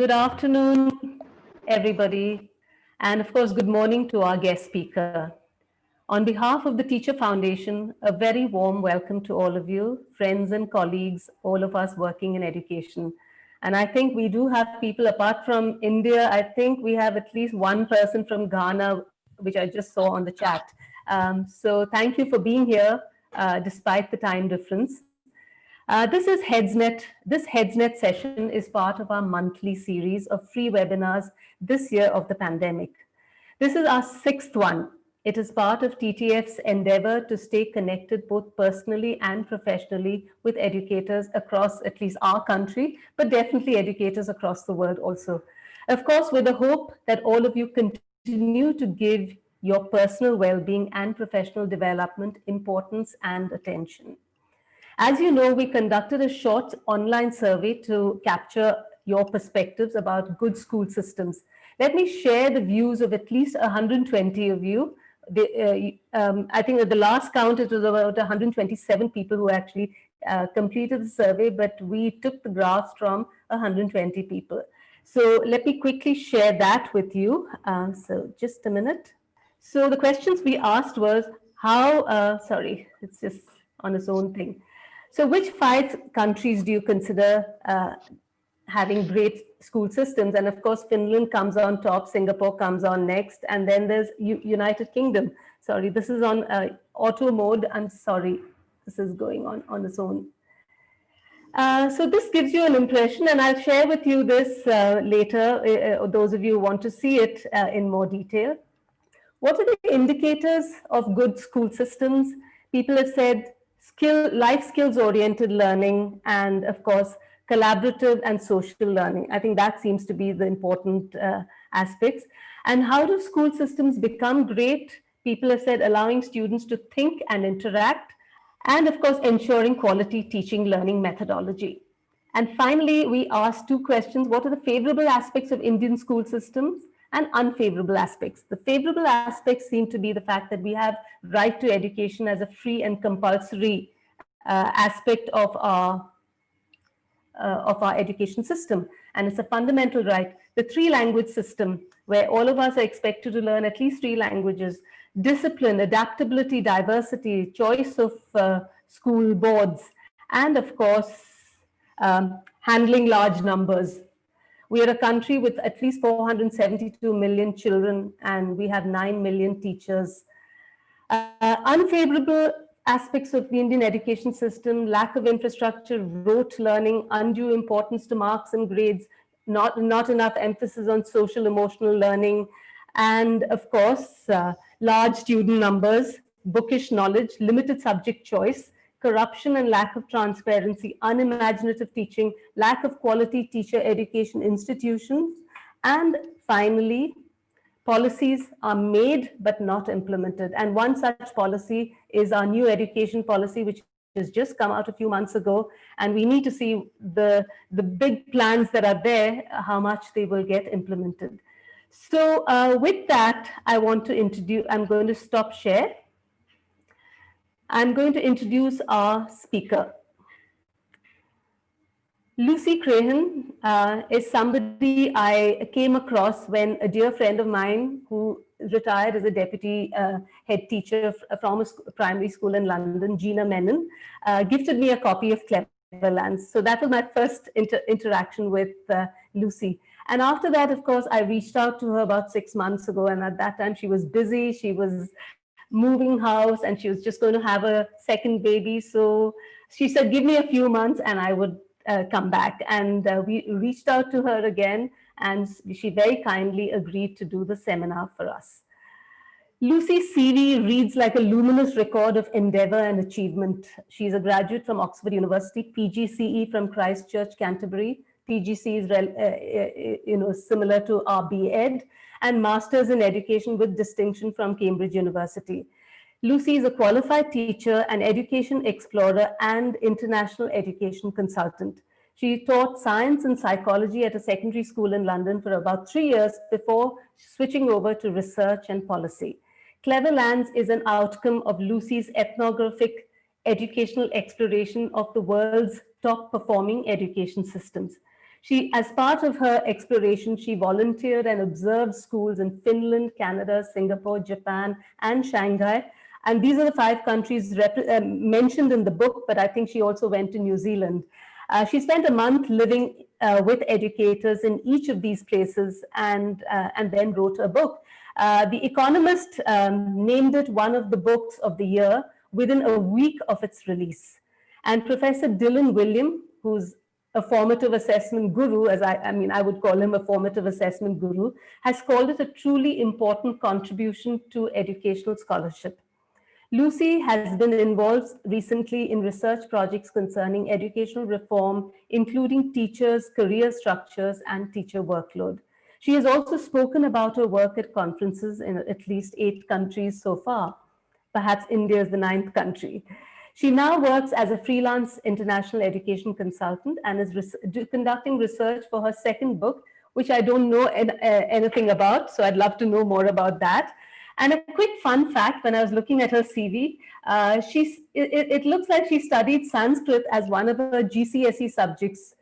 Good afternoon, everybody, and of course, good morning to our guest speaker. On behalf of the Teacher Foundation, a very warm welcome to all of you, friends and colleagues, all of us working in education. And I think we do have people apart from India. I think we have at least one person from Ghana, which I just saw on the chat. So thank you for being here, despite the time difference. This HeadsNet session is part of our monthly series of free webinars this year of the pandemic. This is our sixth one. It is part of TTF's endeavor to stay connected both personally and professionally with educators across at least our country, but definitely educators across the world also. Of course, with the hope that all of you continue to give your personal well-being and professional development importance and attention. As you know, we conducted a short online survey to capture your perspectives about good school systems. Let me share the views of at least 120 of you. I think at the last count, it was about 127 people who actually completed the survey, but we took the graphs from 120 people. So let me quickly share that with you. So just a minute. So the questions we asked was sorry, it's just on its own thing. So which 5 countries do you consider having great school systems? And of course, Finland comes on top, Singapore comes on next, and then there's United Kingdom. Sorry, this is on auto mode. I'm sorry, this is going on its own. So this gives you an impression, and I'll share with you this later, those of you who want to see it in more detail. What are the indicators of good school systems? People have said life skills oriented learning, and of course, collaborative and social learning. I think that seems to be the important aspects. And how do school systems become great? People have said allowing students to think and interact, and of course, ensuring quality teaching learning methodology. And finally, we asked 2 questions. What are the favorable aspects of Indian school systems and unfavorable aspects? The favorable aspects seem to be the fact that we have right to education as a free and compulsory aspect of our education system. And it's a fundamental right. The 3-language system, where all of us are expected to learn at least 3 languages, discipline, adaptability, diversity, choice of school boards, and of course, handling large numbers. We are a country with at least 472 million children, and we have 9 million teachers. Unfavorable aspects of the Indian education system: lack of infrastructure, rote learning, undue importance to marks and grades, not enough emphasis on social emotional learning, and of course, large student numbers, bookish knowledge, limited subject choice, corruption and lack of transparency, unimaginative teaching, lack of quality teacher education institutions, and finally, policies are made but not implemented. And one such policy is our new education policy, which has just come out a few months ago. And we need to see the big plans that are there, how much they will get implemented. So with that, I'm going to stop share. I'm going to introduce our speaker. Lucy Crehan is somebody I came across when a dear friend of mine who retired as a deputy head teacher from a primary school in London, Gina Menon, gifted me a copy of Cleverlands. So that was my first interaction with Lucy. And after that, of course, I reached out to her about 6 months ago. And at that time, she was busy. She was moving house and she was just going to have a second baby. So she said, give me a few months and I would come back. And we reached out to her again, and she very kindly agreed to do the seminar for us. Lucy's CV reads like a luminous record of endeavor and achievement. She's a graduate from Oxford University, PGCE from Christchurch, Canterbury. PGC is similar to our B.Ed, and Masters in Education with distinction from Cambridge University. Lucy is a qualified teacher, an education explorer, and international education consultant. She taught science and psychology at a secondary school in London for about 3 years before switching over to research and policy. Cleverlands is an outcome of Lucy's ethnographic educational exploration of the world's top performing education systems. As part of her exploration, she volunteered and observed schools in Finland, Canada, Singapore, Japan, and Shanghai. And these are the 5 countries mentioned in the book, but I think she also went to New Zealand. She spent a month living with educators in each of these places and then wrote a book. The Economist named it one of the books of the year within a week of its release. And Professor Dylan William, who's a formative assessment guru, as I would call him a formative assessment guru, has called it a truly important contribution to educational scholarship. Lucy has been involved recently in research projects concerning educational reform, including teachers' career structures and teacher workload. She has also spoken about her work at conferences in at least 8 countries so far. Perhaps India is the 9th country. She now works as a freelance international education consultant and is conducting research for her 2nd book, which I don't know anything about, so I'd love to know more about that. And a quick fun fact, when I was looking at her CV, it looks like she studied Sanskrit as one of her GCSE subjects.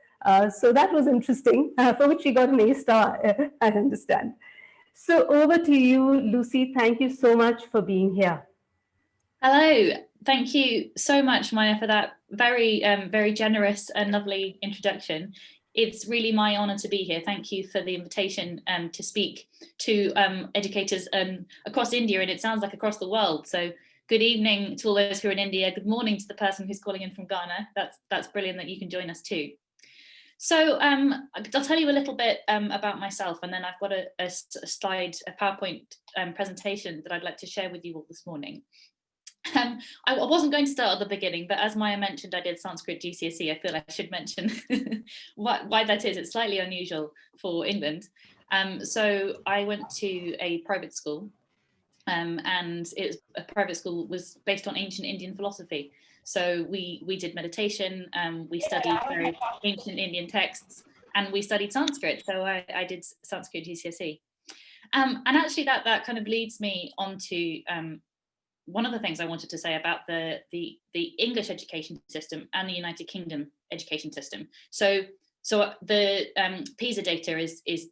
So that was interesting, for which she got an A star, I understand. So over to you, Lucy. Thank you so much for being here. Hello. Thank you so much, Maya, for that very, very generous and lovely introduction. It's really my honour to be here. Thank you for the invitation to speak to educators across India, and it sounds like across the world. So good evening to all those who are in India. Good morning to the person who's calling in from Ghana. That's brilliant that you can join us too. So I'll tell you a little bit about myself, and then I've got a slide, a PowerPoint presentation that I'd like to share with you all this morning. I wasn't going to start at the beginning, but as Maya mentioned, I did Sanskrit GCSE. I feel I should mention why that is. It's slightly unusual for England. So I went to a private school, and a private school was based on ancient Indian philosophy. So we did meditation, we studied very ancient Indian texts, and we studied Sanskrit. So I did Sanskrit GCSE. And actually that kind of leads me on to one of the things I wanted to say about the English education system and the United Kingdom education system. So the Pisa data is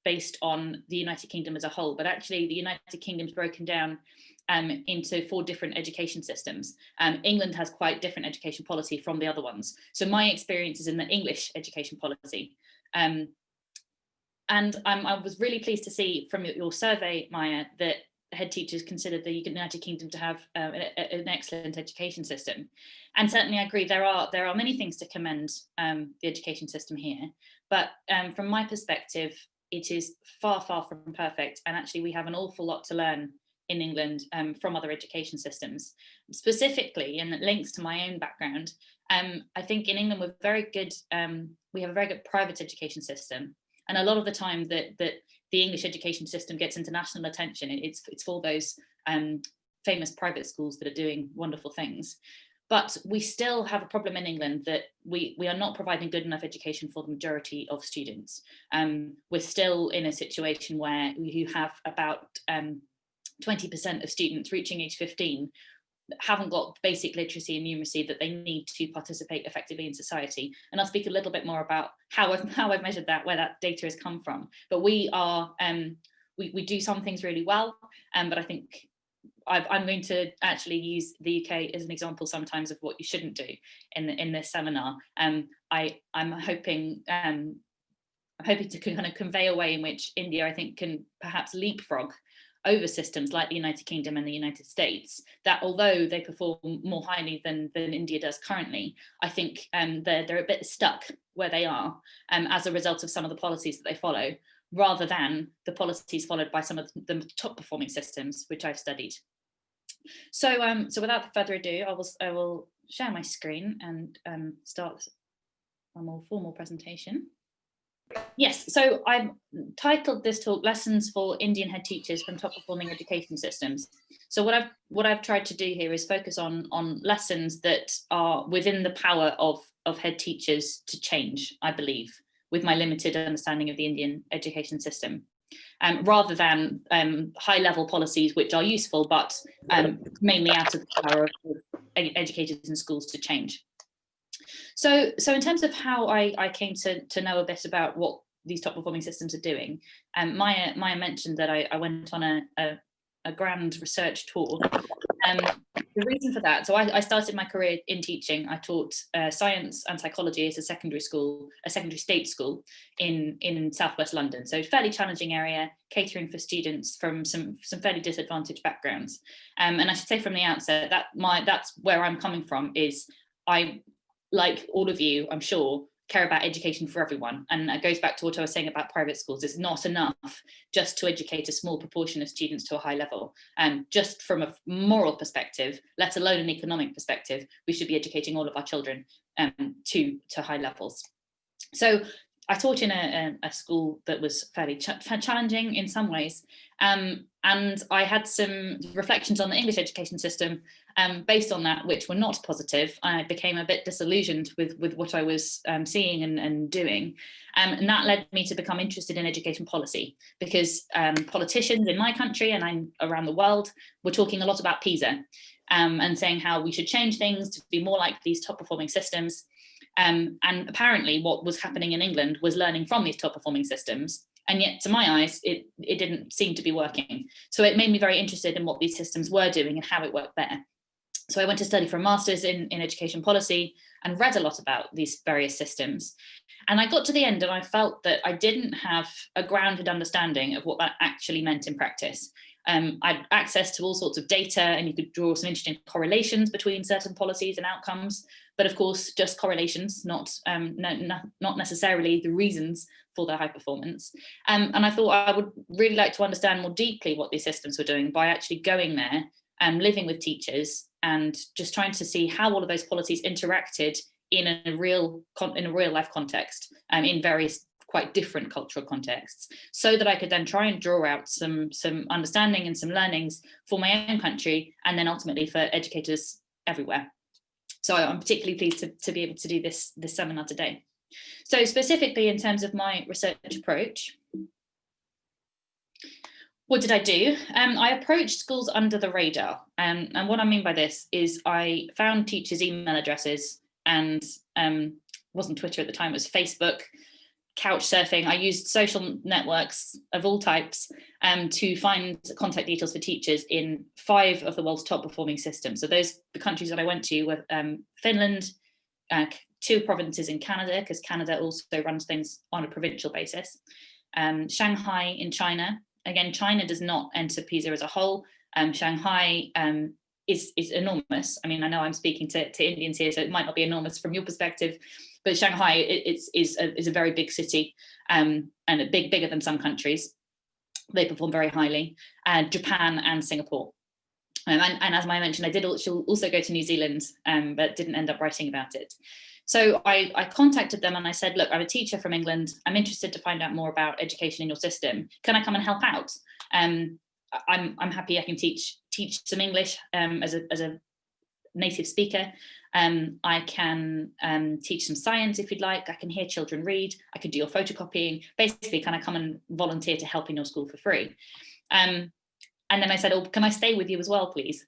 based on the United Kingdom as a whole, but actually the United Kingdom's broken down into 4 different education systems. England has quite different education policy from the other ones. So my experience is in the English education policy. And I was really pleased to see from your survey, Maya, that head teachers consider the United Kingdom to have an excellent education system. And certainly I agree, there are many things to commend the education system here, but from my perspective, it is far, far from perfect. And actually we have an awful lot to learn in England from other education systems. Specifically, and it links to my own background, I think in England we're very good, we have a very good private education system. And a lot of the time that the English education system gets international attention, it's for those famous private schools that are doing wonderful things. But we still have a problem in England that we are not providing good enough education for the majority of students. We're still in a situation where you have about 20% of students reaching age 15 haven't got basic literacy and numeracy that they need to participate effectively in society. And I'll speak a little bit more about how I've measured that, where that data has come from. But we we do some things really well, but I think I'm going to actually use the UK as an example sometimes of what you shouldn't do in this seminar. I'm hoping to kind of convey a way in which India, I think, can perhaps leapfrog over systems like the United Kingdom and the United States, that although they perform more highly than India does currently, I think they're a bit stuck where they are as a result of some of the policies that they follow, rather than the policies followed by some of the top performing systems, which I've studied. So without further ado, I will share my screen and start a more formal presentation. Yes, so I've titled this talk "Lessons for Indian Head Teachers from Top Performing Education Systems." So what I've tried to do here is focus on lessons that are within the power of head teachers to change, I believe, with my limited understanding of the Indian education system, rather than high-level policies which are useful, but mainly out of the power of educators and schools to change. So in terms of how I came to know a bit about what these top performing systems are doing, Maya mentioned that I went on a grand research tour. The reason for that, so I started my career in teaching. I taught science and psychology at a secondary state school in southwest London. So fairly challenging area, catering for students from some fairly disadvantaged backgrounds. And I should say from the outset that that's where I'm coming from. Is I, like all of you, I'm sure, care about education for everyone. And that goes back to what I was saying about private schools. It's not enough just to educate a small proportion of students to a high level. And just from a moral perspective, let alone an economic perspective, we should be educating all of our children to high levels. So I taught in a school that was fairly challenging in some ways. And I had some reflections on the English education system based on that, which were not positive. I became a bit disillusioned with what I was seeing and doing. And that led me to become interested in education policy, because politicians in my country and I'm around the world were talking a lot about Pisa and saying how we should change things to be more like these top performing systems. And apparently what was happening in England was learning from these top performing systems. And yet, to my eyes, it didn't seem to be working. So it made me very interested in what these systems were doing and how it worked better. So I went to study for a master's in education policy and read a lot about these various systems. And I got to the end and I felt that I didn't have a grounded understanding of what that actually meant in practice. I had access to all sorts of data and you could draw some interesting correlations between certain policies and outcomes. But of course, just correlations, not necessarily the reasons for their high performance. And I thought I would really like to understand more deeply what these systems were doing by actually going there and living with teachers and just trying to see how all of those policies interacted in a real life context, in various quite different cultural contexts, so that I could then try and draw out some understanding and some learnings for my own country, and then ultimately for educators everywhere. So I'm particularly pleased to be able to do this seminar today. So specifically in terms of my research approach, what did I do? I approached schools under the radar. And what I mean by this is I found teachers' email addresses and wasn't Twitter at the time, it was Facebook, couch surfing. I used social networks of all types to find contact details for teachers in 5 of the world's top performing systems. So the countries that I went to were Finland, 2 provinces in Canada, because Canada also runs things on a provincial basis, Shanghai in China. Again, China does not enter Pisa as a whole. Shanghai is enormous. I mean, I know I'm speaking to Indians here, so it might not be enormous from your perspective, but Shanghai is a very big city and bigger than some countries. They perform very highly. Japan and Singapore. And as I mentioned, I did also go to New Zealand, but didn't end up writing about it. So I contacted them and I said, look, I'm a teacher from England. I'm interested to find out more about education in your system. Can I come and help out? I'm happy I can teach some English as a native speaker. I can teach some science if you'd like. I can hear children read. I could do your photocopying. Basically, can I come and volunteer to help in your school for free? And then I said, oh, can I stay with you as well, please?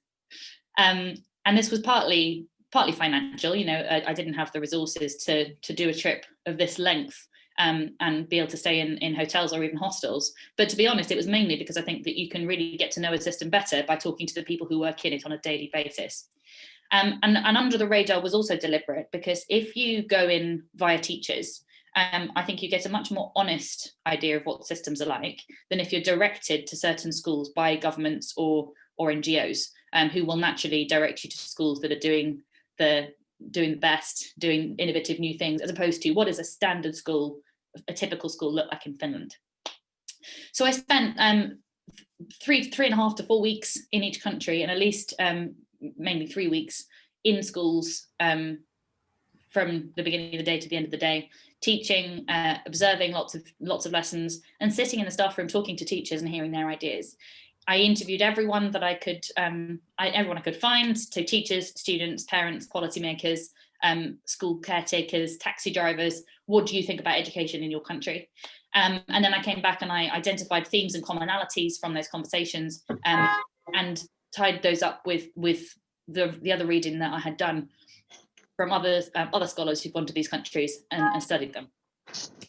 And this was partly financial. You know, I didn't have the resources to do a trip of this length and be able to stay in hotels or even hostels. But to be honest, it was mainly because I think that you can really get to know a system better by talking to the people who work in it on a daily basis. And under the radar was also deliberate, because if you go in via teachers, I think you get a much more honest idea of what systems are like than if you're directed to certain schools by governments or NGOs who will naturally direct you to schools that are doing the best, doing innovative new things, as opposed to what is a standard school, a typical school look like in Finland. So I spent 3.5 to 4 weeks in each country, and at least mainly 3 weeks in schools from the beginning of the day to the end of the day, teaching, observing lots of lessons, and sitting in the staff room talking to teachers and hearing their ideas. I interviewed everyone that I could, everyone I could find, so teachers, students, parents, policymakers, school caretakers, taxi drivers. What do you think about education in your country? And then I came back and I identified themes and commonalities from those conversations and tied those up with the other reading that I had done from other scholars who've gone to these countries and studied them,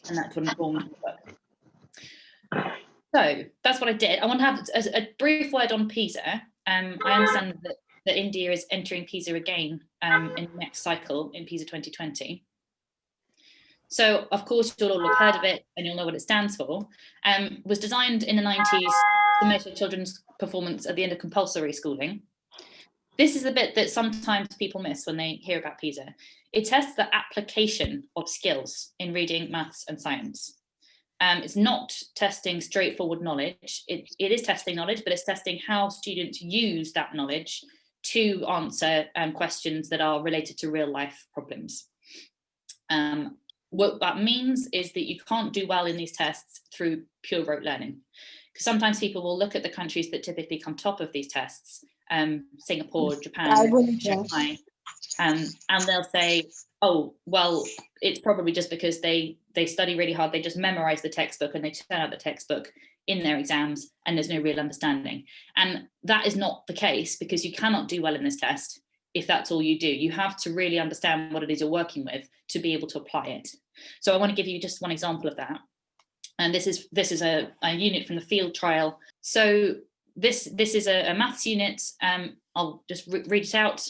and that's what informed the book. So that's what I did. I want to have a brief word on Pisa. I understand that India is entering Pisa again in the next cycle in Pisa 2020. So, of course, you'll all have heard of it and you'll know what it stands for. Was designed in the 90s to measure children's performance at the end of compulsory schooling. This is the bit that sometimes people miss when they hear about Pisa. It tests the application of skills in reading, maths, and science. It's not testing straightforward knowledge. It is testing knowledge, but it's testing how students use that knowledge to answer questions that are related to real life problems. What that means is that you can't do well in these tests through pure rote learning. Because sometimes people will look at the countries that typically come top of these tests, Singapore, Japan, Shanghai, and they'll say, oh, well, it's probably just because they study really hard, they just memorize the textbook and they turn out the textbook in their exams and there's no real understanding. And that is not the case, because you cannot do well in this test if that's all you do. You have to really understand what it is you're working with to be able to apply it. So I want to give you just one example of that. And this is a unit from the field trial. So this is a maths unit. I'll just read it out.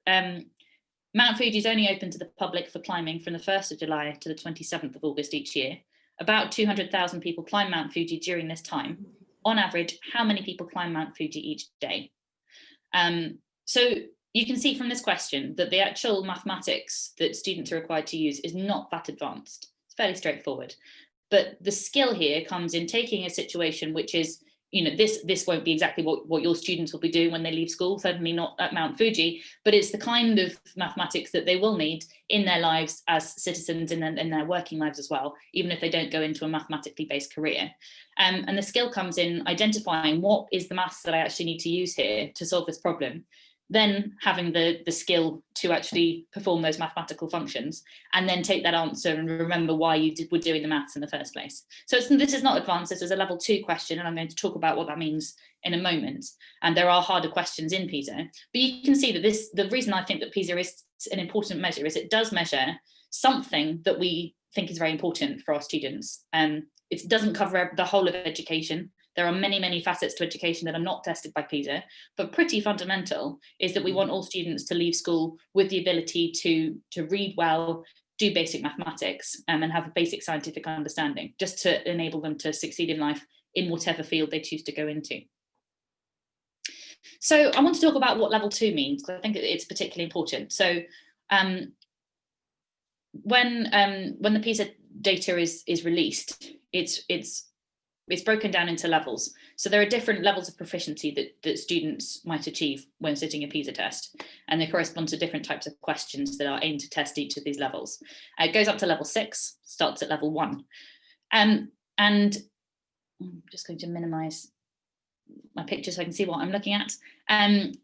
Mount Fuji is only open to the public for climbing from the 1st of July to the 27th of August each year. About 200,000 people climb Mount Fuji during this time. On average, how many people climb Mount Fuji each day? So you can see from this question that the actual mathematics that students are required to use is not that advanced. It's fairly straightforward. But the skill here comes in taking a situation which is, you know, this won't be exactly what your students will be doing when they leave school, certainly not at Mount Fuji, but it's the kind of mathematics that they will need in their lives as citizens, in their working lives as well, even if they don't go into a mathematically based career. And the skill comes in identifying what is the maths that I actually need to use here to solve this problem, then having the skill to actually perform those mathematical functions, and then take that answer and remember why you were doing the maths in the first place. So this is not advanced, this is a level 2 question, and I'm going to talk about what that means in a moment. And there are harder questions in PISA, but you can see that the reason I think that PISA is an important measure is it does measure something that we think is very important for our students. It doesn't cover the whole of education. There are many, many facets to education that are not tested by PISA, but pretty fundamental is that we want all students to leave school with the ability to read well, do basic mathematics, and have a basic scientific understanding, just to enable them to succeed in life in whatever field they choose to go into. So I want to talk about what level 2 means, because I think it's particularly important. So when the PISA data is released, it's broken down into levels. So there are different levels of proficiency that students might achieve when sitting a PISA test, and they correspond to different types of questions that are aimed to test each of these levels. It goes up to level 6, starts at level 1. And I'm just going to minimize my picture so I can see what I'm looking at.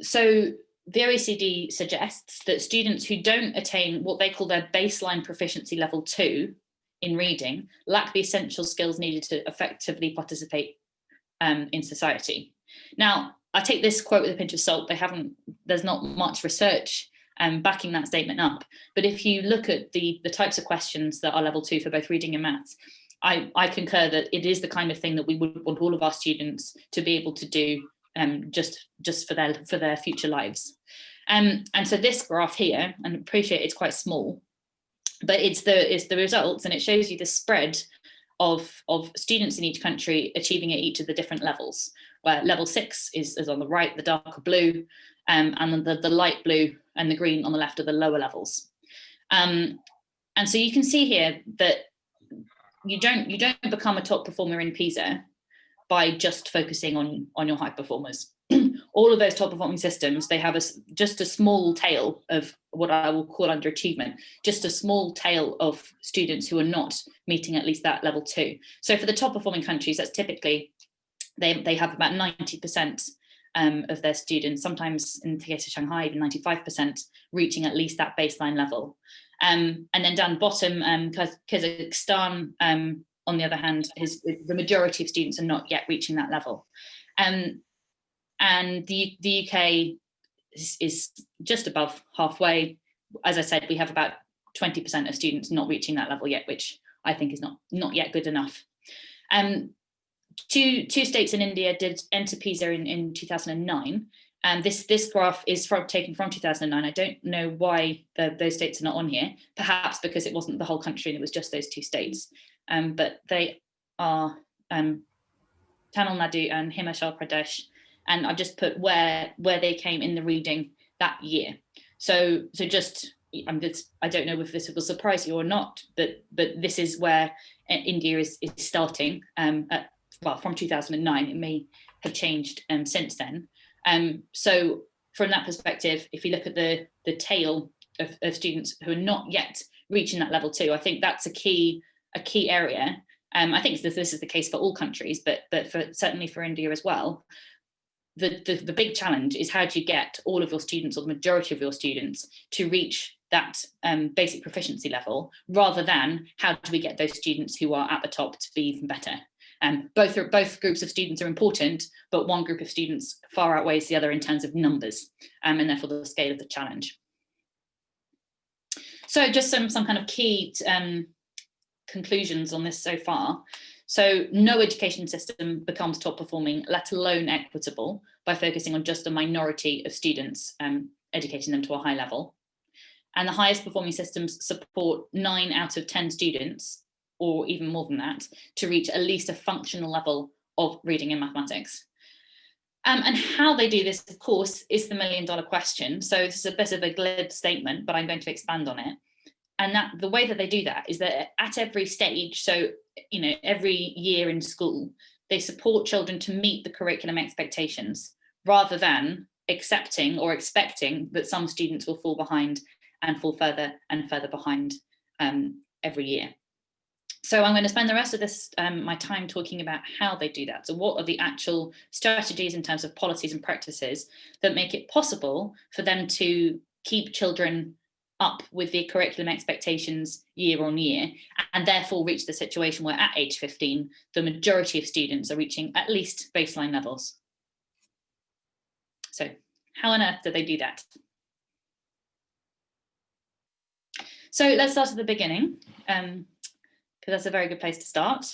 So the OECD suggests that students who don't attain what they call their baseline proficiency level 2 in reading lack the essential skills needed to effectively participate in society. Now, I take this quote with a pinch of salt. There's not much research backing that statement up. But if you look at the types of questions that are level 2 for both reading and maths, I concur that it is the kind of thing that we would want all of our students to be able to do just for their future lives. And so this graph here, and I appreciate it's quite small, but it's the results, and it shows you the spread of students in each country achieving at each of the different levels, where level 6 is on the right, the darker blue, and then the light blue and the green on the left are the lower levels. And so you can see here that you don't become a top performer in PISA by just focusing on your high performers. All of those top performing systems, they have just a small tail of what I will call underachievement, just a small tail of students who are not meeting at least that level 2. So for the top performing countries, that's typically, they have about 90% of their students, sometimes in the case of Shanghai, even 95%, reaching at least that baseline level. And then down the bottom, Kazakhstan, on the other hand, the majority of students are not yet reaching that level. And the UK is just above halfway. as I said, we have about 20% of students not reaching that level yet, which I think is not yet good enough. Two states in India did enter Pisa in 2009. And this graph is taken from 2009. I don't know why those states are not on here, perhaps because it wasn't the whole country and it was just those 2 states. But they are Tamil Nadu and Himachal Pradesh. And I've just put where they came in the reading that year. So I don't know if this will surprise you or not, but this is where India is starting from 2009. It may have changed since then. So from that perspective, if you look at the tail of students who are not yet reaching that level 2, I think that's a key area. I think this is the case for all countries, but certainly for India as well. The big challenge is, how do you get all of your students, or the majority of your students, to reach that basic proficiency level, rather than how do we get those students who are at the top to be even better. Both groups of students are important, but one group of students far outweighs the other in terms of numbers, and therefore the scale of the challenge. So just some kind of key conclusions on this so far. So no education system becomes top performing, let alone equitable, by focusing on just a minority of students, educating them to a high level. And the highest performing systems support 9 out of 10 students, or even more than that, to reach at least a functional level of reading and mathematics. And how they do this, of course, is the $1 million question. So this is a bit of a glib statement, but I'm going to expand on it. And the way that they do that is that at every stage, so every year in school, they support children to meet the curriculum expectations, rather than accepting or expecting that some students will fall behind and fall further and further behind every year. So I'm going to spend the rest of this my time talking about how they do that. So what are the actual strategies in terms of policies and practices that make it possible for them to keep children up with the curriculum expectations year on year, and therefore reach the situation where at age 15, the majority of students are reaching at least baseline levels. So how on earth do they do that? So let's start at the beginning, because that's a very good place to start.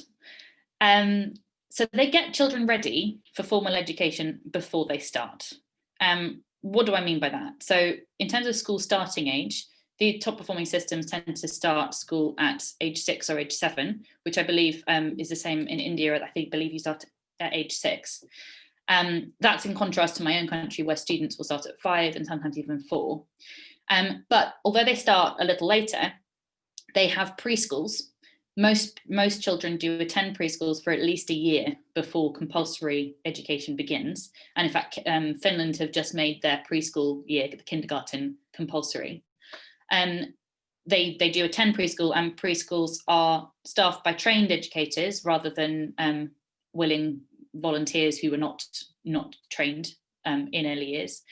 So they get children ready for formal education before they start. What do I mean by that? So in terms of school starting age, the top performing systems tend to start school at age 6 or age 7, which I believe is the same in India. I believe you start at age 6. That's in contrast to my own country, where students will start at 5 and sometimes even 4. But although they start a little later, they have preschools. Most children do attend preschools for at least a year before compulsory education begins. And in fact, Finland have just made their preschool year, the kindergarten, compulsory. They do attend preschool, and preschools are staffed by trained educators rather than willing volunteers who were not trained in early years.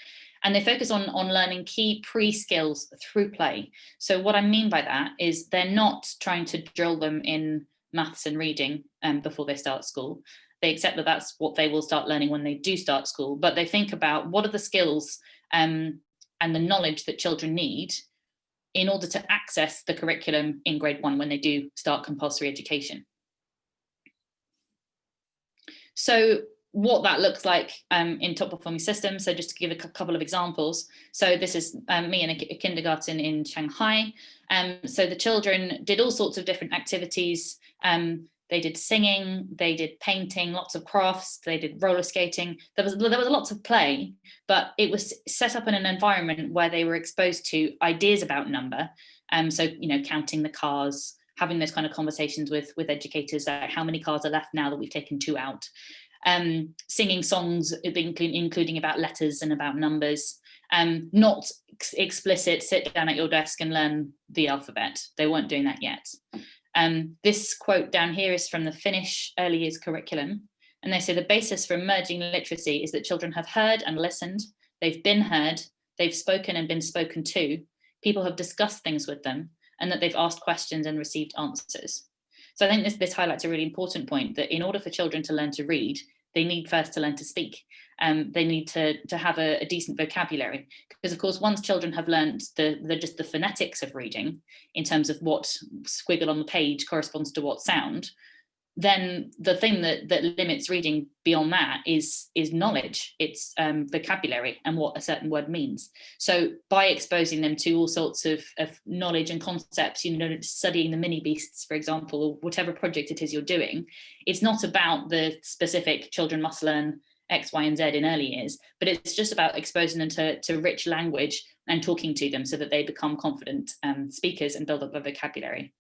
And they focus on learning key pre-skills through play. So what I mean by that is they're not trying to drill them in maths and reading before they start school. They accept that that's what they will start learning when they do start school, but they think about what are the skills and the knowledge that children need in order to access the curriculum in grade 1 when they do start compulsory education. So what that looks like in top performing systems. So just to give a couple of examples. So this is me in a kindergarten in Shanghai. So the children did all sorts of different activities. They did singing, they did painting, lots of crafts, they did roller skating. There was lots of play, but it was set up in an environment where they were exposed to ideas about number. So, counting the cars, having those kind of conversations with educators, how many cars are left now that we've taken 2 out. Singing songs, including about letters and about numbers, not explicit, sit down at your desk and learn the alphabet. They weren't doing that yet. This quote down here is from the Finnish early years curriculum. And they say the basis for emerging literacy is that children have heard and listened, they've been heard, they've spoken and been spoken to, people have discussed things with them, and that they've asked questions and received answers. So I think this highlights a really important point, that in order for children to learn to read, they need first to learn to speak. they need to have a decent vocabulary, because of course once children have learned just the phonetics of reading in terms of what squiggle on the page corresponds to what sound, then the thing that limits reading beyond that is knowledge. It's vocabulary and what a certain word means. So by exposing them to all sorts of knowledge and concepts, studying the mini beasts, for example, or whatever project it is you're doing, it's not about the specific children must learn X, Y, and Z in early years, but it's just about exposing them to rich language and talking to them so that they become confident speakers and build up their vocabulary.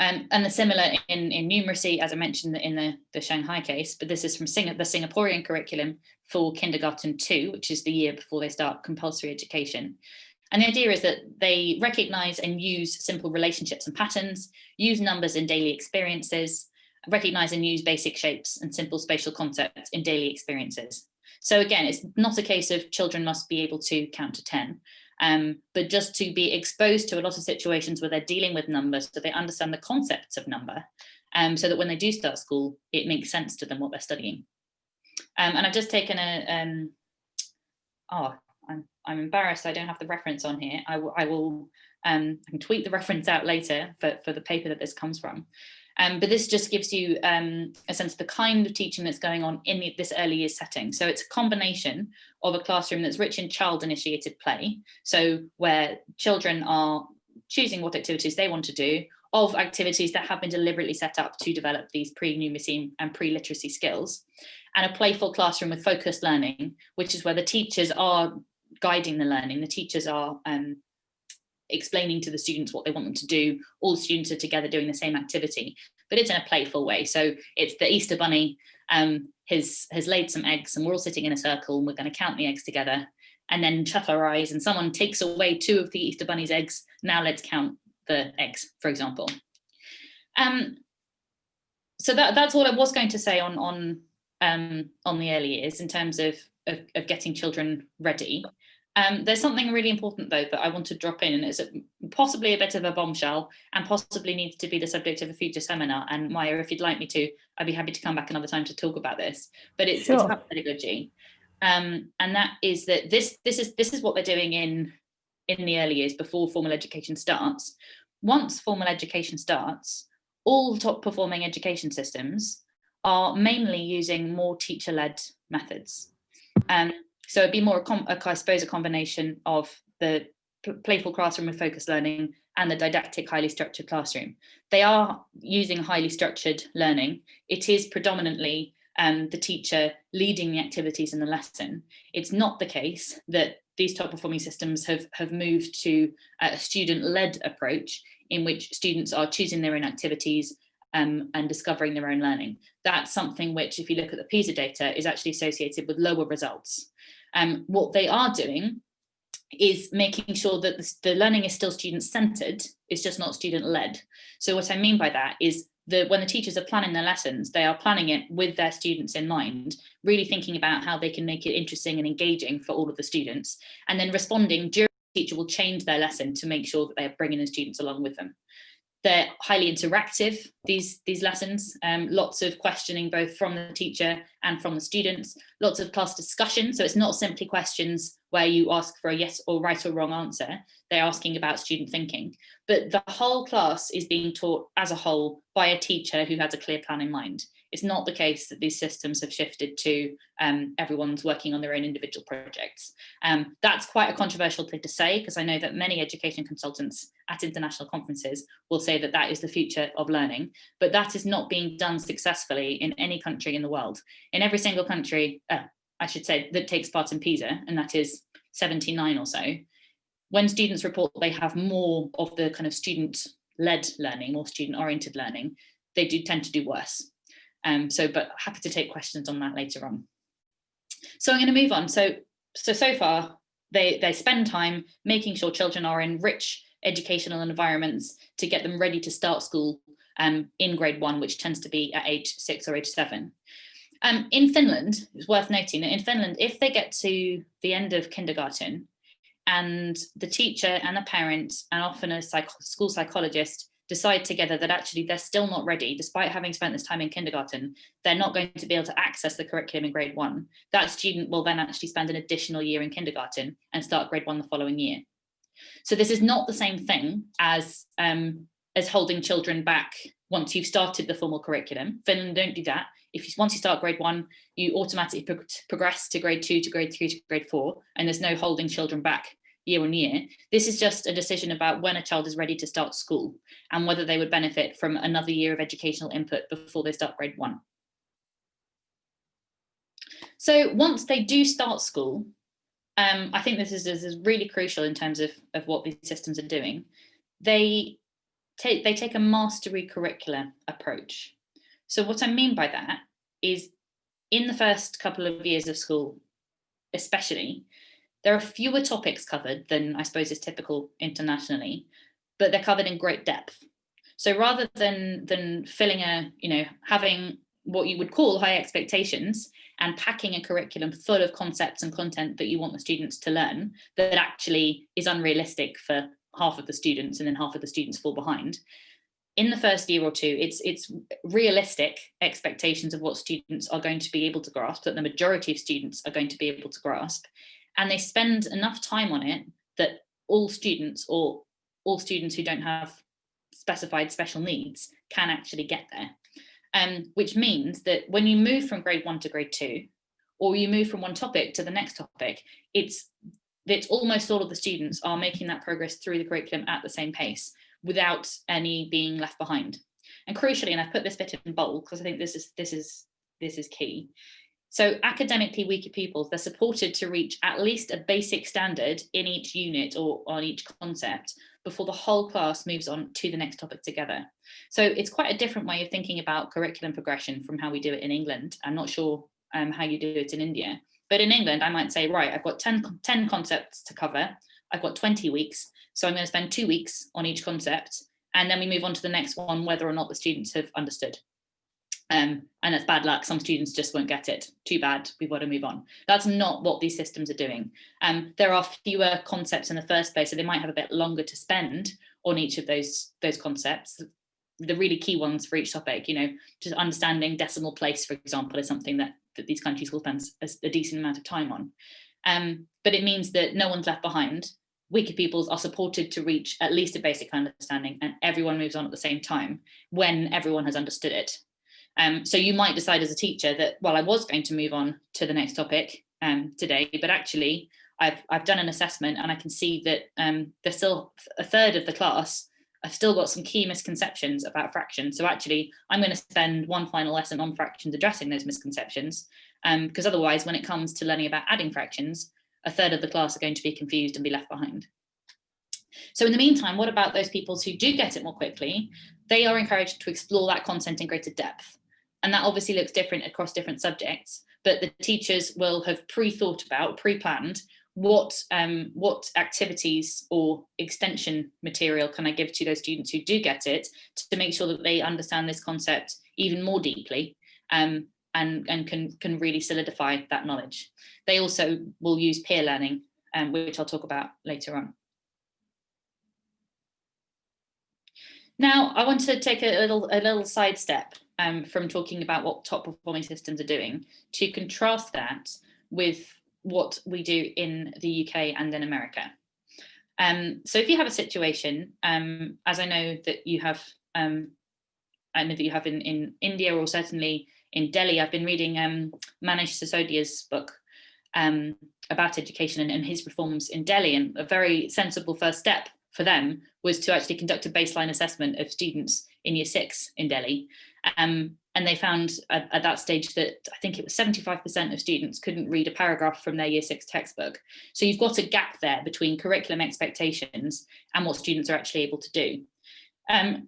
And the similar in numeracy, as I mentioned in the Shanghai case, but this is from the Singaporean curriculum for kindergarten 2, which is the year before they start compulsory education. And the idea is that they recognize and use simple relationships and patterns, use numbers in daily experiences, recognize and use basic shapes and simple spatial concepts in daily experiences. So again, it's not a case of children must be able to count to 10. But just to be exposed to a lot of situations where they're dealing with numbers, so they understand the concepts of number, so that when they do start school, it makes sense to them what they're studying. And I've just taken I'm embarrassed I don't have the reference on here. I can tweet the reference out later for the paper that this comes from. But this just gives you a sense of the kind of teaching that's going on in this early years setting. So it's a combination of a classroom that's rich in child-initiated play, so where children are choosing what activities they want to do, of activities that have been deliberately set up to develop these pre-numeracy and pre-literacy skills, and a playful classroom with focused learning, which is where the teachers are guiding the learning. The teachers are explaining to the students what they want them to do. All the students are together doing the same activity, but it's in a playful way. So it's the Easter Bunny has laid some eggs and we're all sitting in a circle and we're going to count the eggs together and then shut our eyes and someone takes away 2 of the Easter Bunny's eggs. Now let's count the eggs, for example. So that's what I was going to say on the early years in terms of getting children ready. There's something really important though that I want to drop in, and it's possibly a bit of a bombshell and possibly needs to be the subject of a future seminar. And Maya, if you'd like me to, I'd be happy to come back another time to talk about this. But it's about pedagogy, and that is that this is what they're doing in the early years before formal education starts. Once formal education starts, all top performing education systems are mainly using more teacher-led methods. So it'd be more, I suppose, a combination of the playful classroom with focused learning and the didactic, highly structured classroom. They are using highly structured learning. It is predominantly the teacher leading the activities in the lesson. It's not the case that these top performing systems have moved to a student-led approach in which students are choosing their own activities and discovering their own learning. That's something which, if you look at the Pisa data, is actually associated with lower results. What they are doing is making sure that the learning is still student-centered, it's just not student-led. So what I mean by that is that when the teachers are planning their lessons, they are planning it with their students in mind, really thinking about how they can make it interesting and engaging for all of the students, and then responding during the teacher will change their lesson to make sure that they're bringing the students along with them. They're highly interactive, these lessons, lots of questioning both from the teacher and from the students, lots of class discussion. So it's not simply questions where you ask for a yes or right or wrong answer. They're asking about student thinking. But the whole class is being taught as a whole by a teacher who has a clear plan in mind. It's not the case that these systems have shifted to everyone's working on their own individual projects. That's quite a controversial thing to say, because I know that many education consultants at international conferences will say that that is the future of learning, but that is not being done successfully in any country in the world. In every single country, I should say, that takes part in Pisa, and that is 79 or so, when students report they have more of the kind of student-led learning, more student-oriented learning, they do tend to do worse. But happy to take questions on that later on. So I'm going to move on. So far, they spend time making sure children are in rich educational environments to get them ready to start school in grade 1, which tends to be at age 6 or age 7. In Finland, it's worth noting that in Finland, if they get to the end of kindergarten and the teacher and the parents and often a school psychologist decide together that actually they're still not ready, despite having spent this time in kindergarten, they're not going to be able to access the curriculum in grade 1, that student will then actually spend an additional year in kindergarten and start grade 1 the following year. So this is not the same thing as holding children back once you've started the formal curriculum. Finland don't do that. Once you start grade 1, you automatically progress to grade 2, to grade 3, to grade 4, and there's no holding children back year on year. This is just a decision about when a child is ready to start school and whether they would benefit from another year of educational input before they start grade 1. So once they do start school, I think this is really crucial in terms of what these systems are doing. They take a mastery curricula approach. So what I mean by that is, in the first couple of years of school, especially, there are fewer topics covered than I suppose is typical internationally, but they're covered in great depth. So rather than filling having what you would call high expectations and packing a curriculum full of concepts and content that you want the students to learn that actually is unrealistic for half of the students and then half of the students fall behind, in the first year or two, it's realistic expectations of what students are going to be able to grasp, that the majority of students are going to be able to grasp. And they spend enough time on it that all students, or all students who don't have specified special needs, can actually get there. Which means that when you move from grade 1 to grade 2, or you move from one topic to the next topic, it's almost all of the students are making that progress through the curriculum at the same pace, without any being left behind. And crucially, and I've put this bit in bold because I think this is key. So academically weaker pupils, they're supported to reach at least a basic standard in each unit or on each concept before the whole class moves on to the next topic together. So it's quite a different way of thinking about curriculum progression from how we do it in England. I'm not sure how you do it in India, but in England, I might say, right, I've got 10 concepts to cover. I've got 20 weeks. So I'm going to spend 2 weeks on each concept, and then we move on to the next one, whether or not the students have understood. And that's bad luck. Some students just won't get it. Too bad. We've got to move on. That's not what these systems are doing. There are fewer concepts in the first place, so they might have a bit longer to spend on each of those concepts. The really key ones for each topic, just understanding decimal place, for example, is something that these countries will spend a decent amount of time on. But it means that no one's left behind. Weaker pupils are supported to reach at least a basic understanding, and everyone moves on at the same time when everyone has understood it. So you might decide as a teacher that, well, I was going to move on to the next topic today, but actually I've done an assessment and I can see that there's still a third of the class. I've still got some key misconceptions about fractions. So actually I'm going to spend one final lesson on fractions addressing those misconceptions, because otherwise when it comes to learning about adding fractions, a third of the class are going to be confused and be left behind. So in the meantime, what about those pupils who do get it more quickly? They are encouraged to explore that content in greater depth. And that obviously looks different across different subjects, but the teachers will have pre-thought about, pre-planned, what activities or extension material can I give to those students who do get it to make sure that they understand this concept even more deeply, and can really solidify that knowledge. They also will use peer learning, which I'll talk about later on. Now, I want to take a little sidestep from talking about what top performing systems are doing to contrast that with what we do in the UK and in America. So if you have a situation, as I know that you have, in India, or certainly in Delhi, I've been reading Manish Sisodia's book about education and his reforms in Delhi, and a very sensible first step for them was to actually conduct a baseline assessment of students in year 6 in Delhi. And they found at that stage that I think it was 75% of students couldn't read a paragraph from their year 6 textbook. So you've got a gap there between curriculum expectations and what students are actually able to do.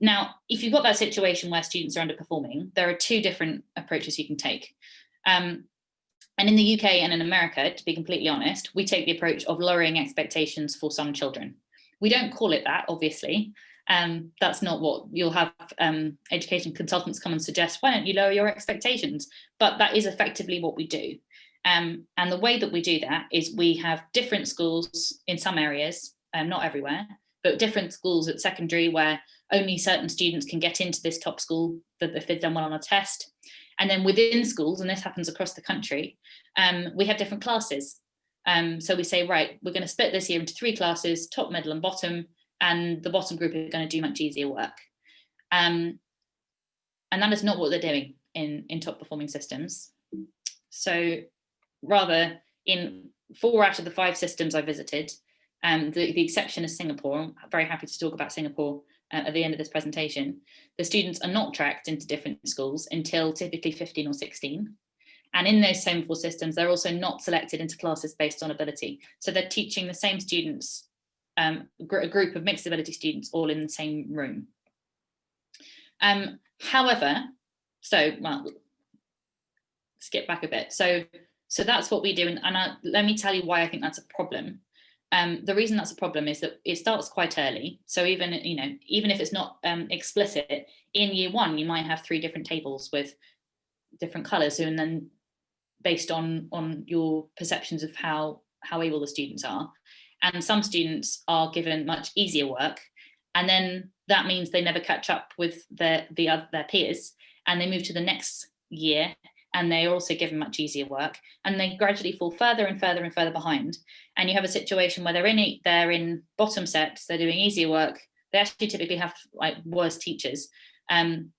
Now, if you've got that situation where students are underperforming, there are 2 different approaches you can take. And in the UK and in America, to be completely honest, we take the approach of lowering expectations for some children. We don't call it that, obviously. That's not what you'll have education consultants come and suggest, why don't you lower your expectations? But that is effectively what we do. And the way that we do that is we have different schools in some areas, not everywhere, but different schools at secondary where only certain students can get into this top school if they've done well on a test. And then within schools, and this happens across the country, we have different classes. So we say, right, we're going to split this year into 3 classes, top, middle and bottom, and the bottom group are going to do much easier work. And that is not what they're doing in top performing systems. So rather, in 4 out of the 5 systems I visited, the exception is Singapore. I'm very happy to talk about Singapore at the end of this presentation. The students are not tracked into different schools until typically 15 or 16. And in those same 4 systems, they're also not selected into classes based on ability. So they're teaching the same students, a group of mixed ability students all in the same room. However, skip back a bit. So that's what we do. And let me tell you why I think that's a problem. The reason that's a problem is that it starts quite early. So even if it's not explicit, in year 1, you might have 3 different tables with different colours, and then based on your perceptions of how able the students are. And some students are given much easier work, and then that means they never catch up with their peers, and they move to the next year and they're also given much easier work, and they gradually fall further and further and further behind. And you have a situation where they're in bottom sets, they're doing easier work, they actually typically have like worse teachers.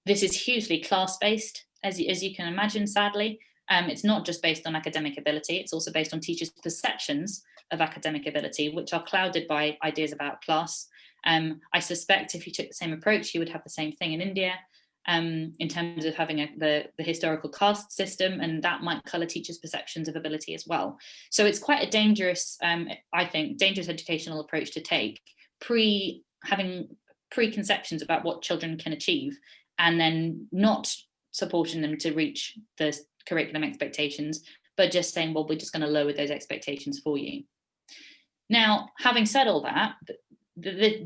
This is hugely class-based, as you can imagine, sadly. It's not just based on academic ability, it's also based on teachers' perceptions of academic ability, which are clouded by ideas about class. I suspect if you took the same approach, you would have the same thing in India, in terms of having the historical caste system, and that might colour teachers' perceptions of ability as well. So it's quite a dangerous, I think, dangerous educational approach to take, having preconceptions about what children can achieve, and then not supporting them to reach the curriculum expectations, but just saying, well, we're just going to lower those expectations for you. Now, having said all that,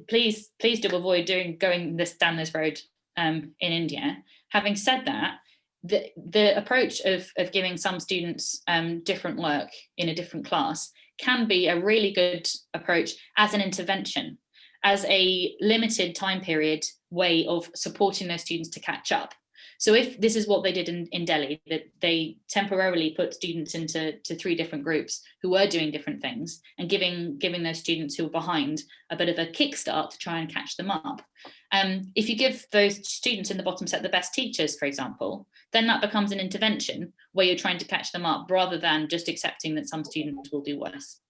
please do avoid going down this road in India. Having said that, the approach of giving some students different work in a different class can be a really good approach as an intervention, as a limited time period way of supporting those students to catch up. So if this is what they did in Delhi, that they temporarily put students into 3 different groups who were doing different things, and giving those students who were behind a bit of a kickstart to try and catch them up. If you give those students in the bottom set the best teachers, for example, then that becomes an intervention where you're trying to catch them up rather than just accepting that some students will do worse.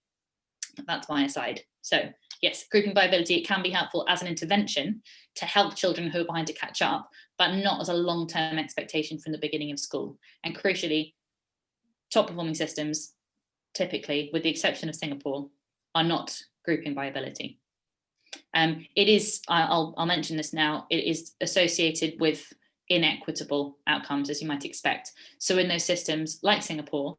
That's my aside. So yes, grouping by ability, it can be helpful as an intervention to help children who are behind to catch up, but not as a long-term expectation from the beginning of school. And crucially, top performing systems, typically, with the exception of Singapore, are not grouping by ability. It is, I'll mention this now, it is associated with inequitable outcomes, as you might expect. So in those systems like Singapore,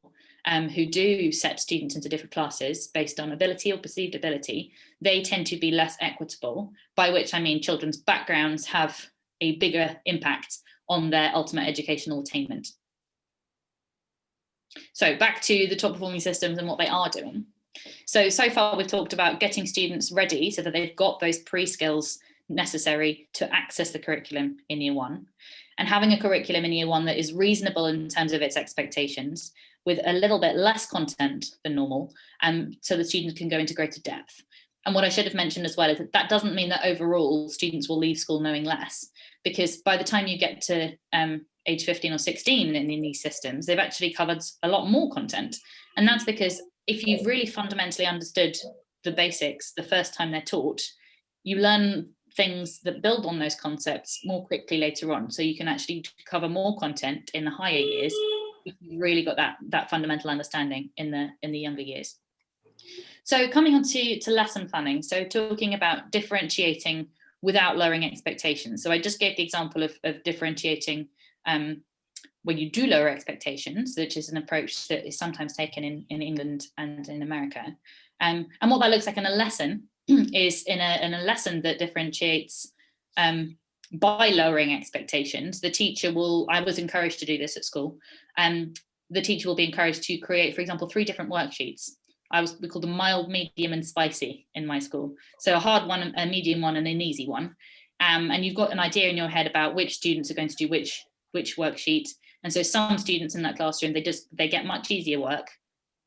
who do set students into different classes based on ability or perceived ability, they tend to be less equitable, by which I mean children's backgrounds have a bigger impact on their ultimate educational attainment. So back to the top performing systems and what they are doing. So far we've talked about getting students ready so that they've got those pre-skills necessary to access the curriculum in year 1, and having a curriculum in year 1 that is reasonable in terms of its expectations, with a little bit less content than normal, so the students can go into greater depth. And what I should have mentioned as well is that doesn't mean that overall students will leave school knowing less, because by the time you get to age 15 or 16 in these systems, they've actually covered a lot more content. And that's because if you've really fundamentally understood the basics the first time they're taught, you learn things that build on those concepts more quickly later on. So you can actually cover more content in the higher years if you've really got that fundamental understanding in the younger years. So coming on to lesson planning, so talking about differentiating without lowering expectations. So I just gave the example of differentiating when you do lower expectations, which is an approach that is sometimes taken in England and in America. And what that looks like in a lesson is in a lesson that differentiates by lowering expectations. The teacher will, I was encouraged to do this at school, the teacher will be encouraged to create, for example, 3 different worksheets. we called them mild, medium, and spicy in my school. So a hard one, a medium one, and an easy one. And you've got an idea in your head about which students are going to do which worksheet. And so some students in that classroom, they get much easier work,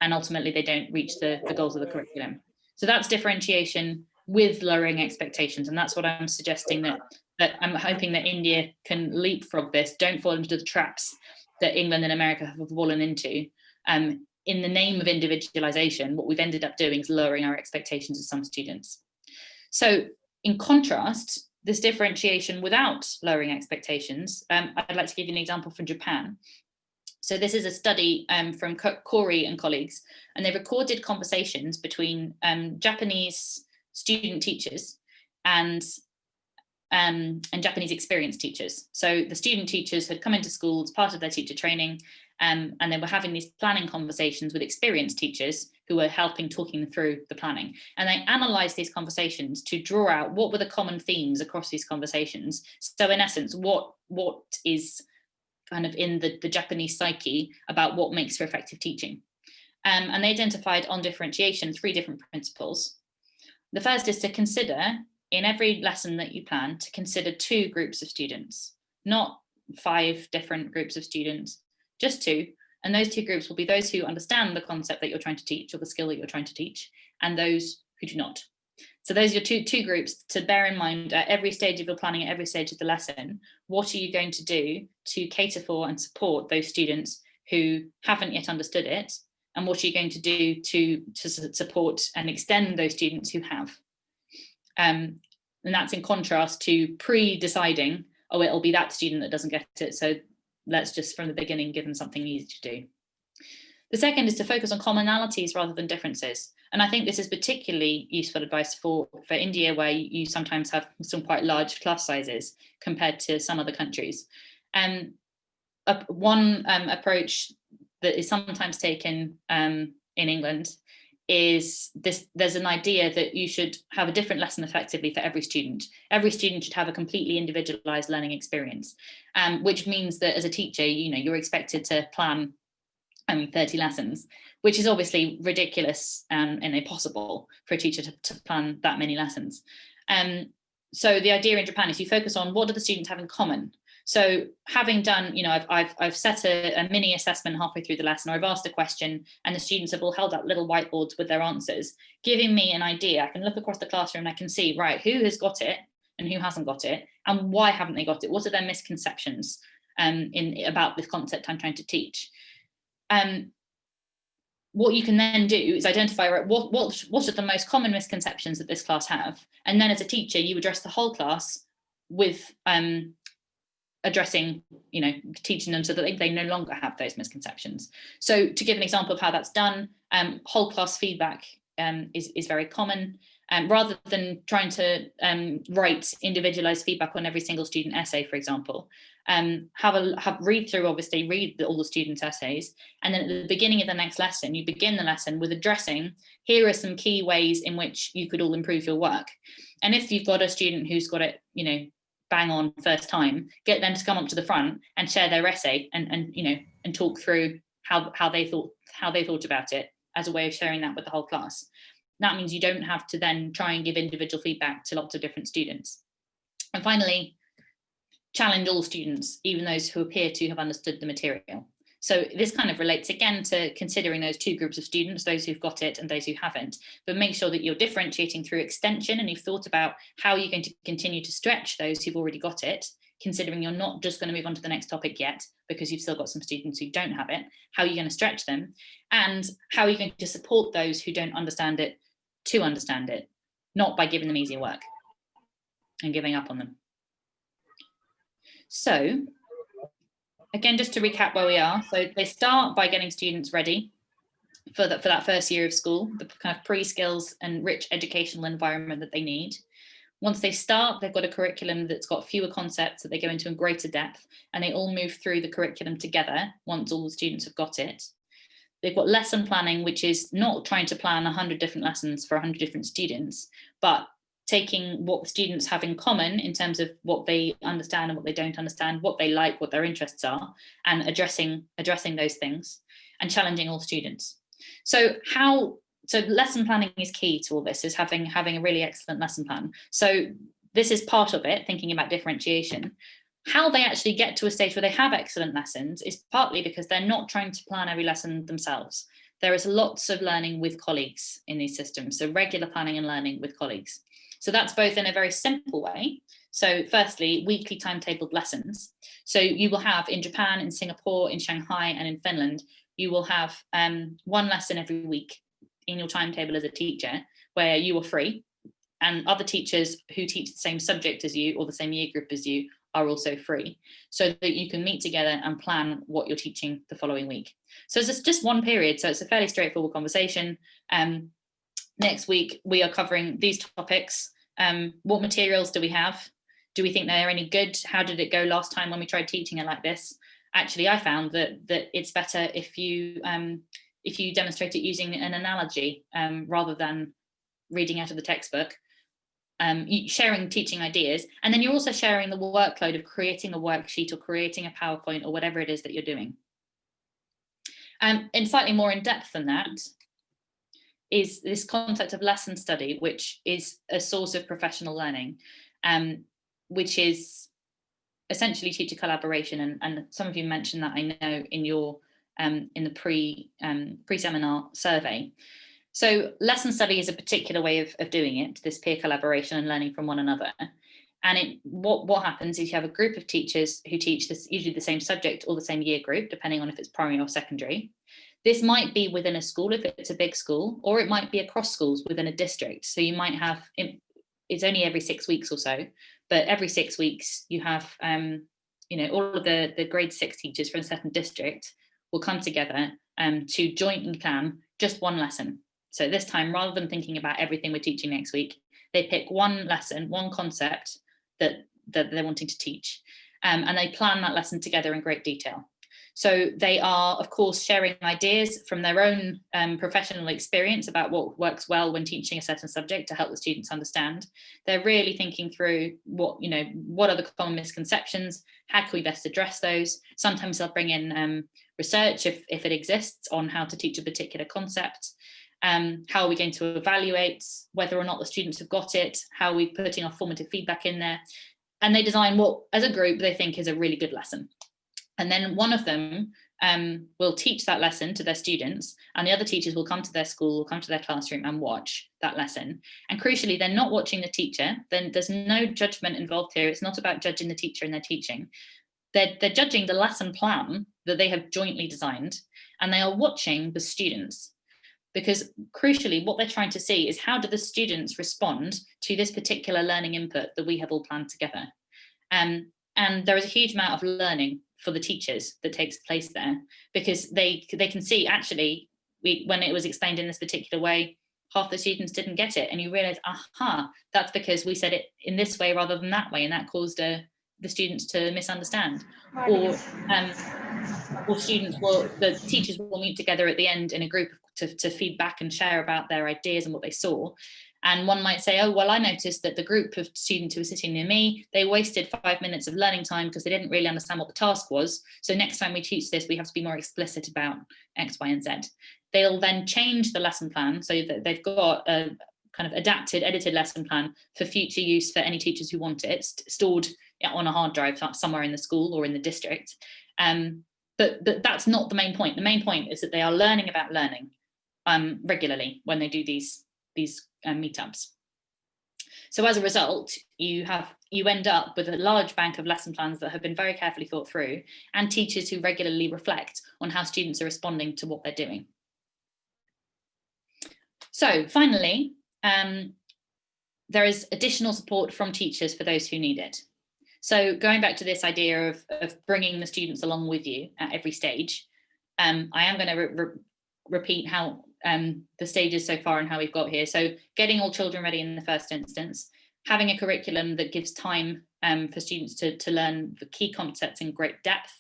and ultimately they don't reach the goals of the curriculum. So that's differentiation with lowering expectations. And that's what I'm suggesting, that I'm hoping that India can leapfrog this, don't fall into the traps that England and America have fallen into. In the name of individualization, what we've ended up doing is lowering our expectations of some students. So in contrast, this differentiation without lowering expectations, I'd like to give you an example from Japan. So this is a study from Corey and colleagues, and they recorded conversations between Japanese student teachers and Japanese experienced teachers. So the student teachers had come into school as part of their teacher training, and they were having these planning conversations with experienced teachers who were talking them through the planning. And they analysed these conversations to draw out what were the common themes across these conversations. So in essence, what is kind of in the Japanese psyche about what makes for effective teaching. And they identified on differentiation 3 different principles. The first is to consider, in every lesson that you plan, to consider 2 groups of students, not 5 different groups of students, just 2. And those 2 groups will be those who understand the concept that you're trying to teach, or the skill that you're trying to teach, and those who do not. So those are your two groups to bear in mind at every stage of your planning, at every stage of the lesson. What are you going to do to cater for and support those students who haven't yet understood it? And what are you going to do to support and extend those students who have? And that's in contrast to pre-deciding, oh, it'll be that student that doesn't get it, so let's just from the beginning give them something easy to do. The second is to focus on commonalities rather than differences. And I think this is particularly useful advice for India, where you sometimes have some quite large class sizes compared to some other countries. And one approach that is sometimes taken in England is this: there's an idea that you should have a different lesson effectively for every student. Every student should have a completely individualized learning experience, which means that as a teacher, you're expected to plan 30 lessons, which is obviously ridiculous and impossible for a teacher to plan that many lessons. So the idea in Japan is you focus on what do the students have in common. So having done, I've set a mini assessment halfway through the lesson, or I've asked a question and the students have all held up little whiteboards with their answers, giving me an idea. I can look across the classroom and I can see, right, who has got it and who hasn't got it, and why haven't they got it? What are their misconceptions about this concept I'm trying to teach? What you can then do is identify, right, what are the most common misconceptions that this class have, and then as a teacher you address the whole class with addressing, teaching them so that they no longer have those misconceptions. So to give an example of how that's done, whole class feedback is very common. Rather than trying to write individualized feedback on every single student essay, for example, read all the students' essays, and then at the beginning of the next lesson, you begin the lesson with addressing, here are some key ways in which you could all improve your work. And if you've got a student who's got it, bang on first time, get them to come up to the front and share their essay and talk through how they thought about it, as a way of sharing that with the whole class. That means you don't have to then try and give individual feedback to lots of different students. And finally, challenge all students, even those who appear to have understood the material. So this kind of relates again to considering those 2 groups of students, those who've got it and those who haven't, but make sure that you're differentiating through extension, and you've thought about how you're going to continue to stretch those who've already got it, considering you're not just going to move on to the next topic yet, because you've still got some students who don't have it. How are you going to stretch them? And how are you going to support those who don't understand it to understand it, not by giving them easier work and giving up on them. So again, just to recap where we are. So they start by getting students ready for that first year of school, the kind of pre-skills and rich educational environment that they need. Once they start, they've got a curriculum that's got fewer concepts that they go into in greater depth, and they all move through the curriculum together once all the students have got it. They've got lesson planning, which is not trying to plan 100 different lessons for 100 different students, but taking what the students have in common in terms of what they understand and what they don't understand, what they like, what their interests are, and addressing those things and challenging all students. So how so lesson planning is key to all this, is having a really excellent lesson plan. So this is part of it, thinking about differentiation. How they actually get to a stage where they have excellent lessons is partly because they're not trying to plan every lesson themselves. There is lots of learning with colleagues in these systems, so regular planning and learning with colleagues. So that's both in a very simple way. So firstly, weekly timetabled lessons. So you will have in Japan, in Singapore, in Shanghai, and in Finland, you will have one lesson every week in your timetable as a teacher where you are free, and other teachers who teach the same subject as you or the same year group as you are also free, so that you can meet together and plan what you're teaching the following week. So it's just one period, so it's a fairly straightforward conversation. Next week, we are covering these topics. What materials do we have? Do we think they're any good? How did it go last time when we tried teaching it like this? Actually, I found that it's better if you demonstrate it using an analogy rather than reading out of the textbook. Sharing teaching ideas, and then you're also sharing the workload of creating a worksheet or creating a PowerPoint or whatever it is that you're doing. And slightly more in depth than that is this concept of lesson study, which is a source of professional learning, which is essentially teacher collaboration. And some of you mentioned that, I know, in your in the pre-seminar survey. So lesson study is a particular way of doing it, this peer collaboration and learning from one another. And what happens is you have a group of teachers who teach this, usually the same subject or the same year group, depending on if it's primary or secondary. This might be within a school if it's a big school, or it might be across schools within a district. So you might have, it's only every 6 weeks or so, but every 6 weeks you have, all of the grade 6 teachers from a certain district will come together to jointly plan just one lesson. So this time, rather than thinking about everything we're teaching next week, they pick one lesson, one concept that they're wanting to teach, and they plan that lesson together in great detail. So they are, of course, sharing ideas from their own professional experience about what works well when teaching a certain subject to help the students understand. They're really thinking through what are the common misconceptions, how can we best address those. Sometimes they'll bring in research if it exists on how to teach a particular concept. How are we going to evaluate whether or not the students have got it? How are we putting our formative feedback in there? And they design what, as a group, they think is a really good lesson. And then one of them will teach that lesson to their students, and the other teachers will come to their school, come to their classroom and watch that lesson. And crucially, they're not watching the teacher. Then there's no judgment involved here. It's not about judging the teacher and their teaching. They're judging the lesson plan that they have jointly designed, and they are watching the students. Because crucially, what they're trying to see is how do the students respond to this particular learning input that we have all planned together. And there is a huge amount of learning for the teachers that takes place there, because they can see, actually, when it was explained in this particular way, half the students didn't get it. And you realize, aha, that's because we said it in this way rather than that way. And that caused the students to misunderstand. Or the teachers will meet together at the end in a group to feedback and share about their ideas and what they saw. And one might say, oh, well, I noticed that the group of students who were sitting near me, they wasted 5 minutes of learning time because they didn't really understand what the task was. So next time we teach this, we have to be more explicit about X, Y, and Z. They'll then change the lesson plan so that they've got a kind of adapted, edited lesson plan for future use for any teachers who want it, stored on a hard drive somewhere in the school or in the district. But that's not the main point. The main point is that they are learning about learning regularly when they do these meetups. So as a result, you end up with a large bank of lesson plans that have been very carefully thought through, and teachers who regularly reflect on how students are responding to what they're doing. So finally, there is additional support from teachers for those who need it. So going back to this idea of bringing the students along with you at every stage, I am going to repeat how the stages so far and how we've got here. So getting all children ready in the first instance, having a curriculum that gives time for students to learn the key concepts in great depth,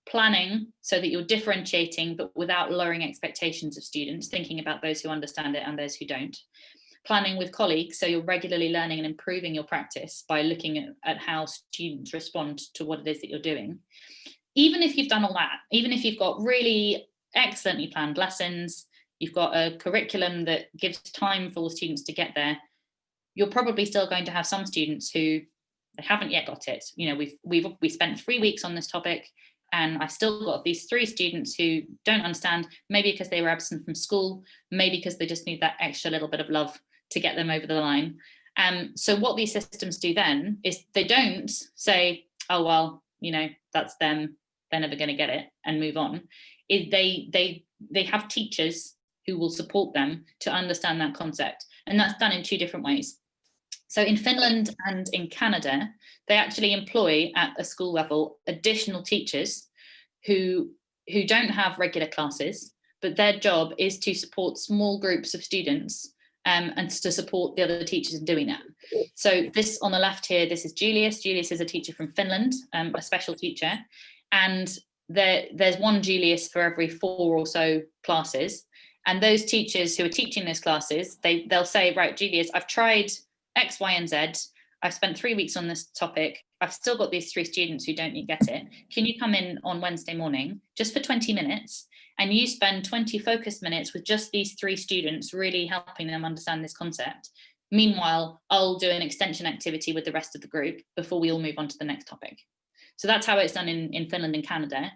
planning so that you're differentiating but without lowering expectations of students, thinking about those who understand it and those who don't. Planning with colleagues, so you're regularly learning and improving your practice by looking at how students respond to what it is that you're doing. Even if you've done all that, even if you've got really excellently planned lessons, you've got a curriculum that gives time for students to get there, you're probably still going to have some students who they haven't yet got it. You know, we spent 3 weeks on this topic, and I've still got these 3 students who don't understand, maybe because they were absent from school, maybe because they just need that extra little bit of love to get them over the line. So what these systems do then is they don't say, oh, well, you know, that's them, they're never going to get it, and move on. They have teachers who will support them to understand that concept. And that's done in 2 different ways. So in Finland and in Canada, they actually employ at a school level additional teachers who don't have regular classes, but their job is to support small groups of students and to support the other teachers in doing that. So this on the left here, this is Julius. Julius is a teacher from Finland, a special teacher. And there's one Julius for every 4 or so classes. And those teachers who are teaching those classes, they'll say, right, Julius, I've tried X, Y, and Z. I've spent 3 weeks on this topic. I've still got these 3 students who don't get it. Can you come in on Wednesday morning just for 20 minutes? And you spend 20 focused minutes with just these 3 students, really helping them understand this concept. Meanwhile, I'll do an extension activity with the rest of the group before we all move on to the next topic. So that's how it's done in Finland and Canada.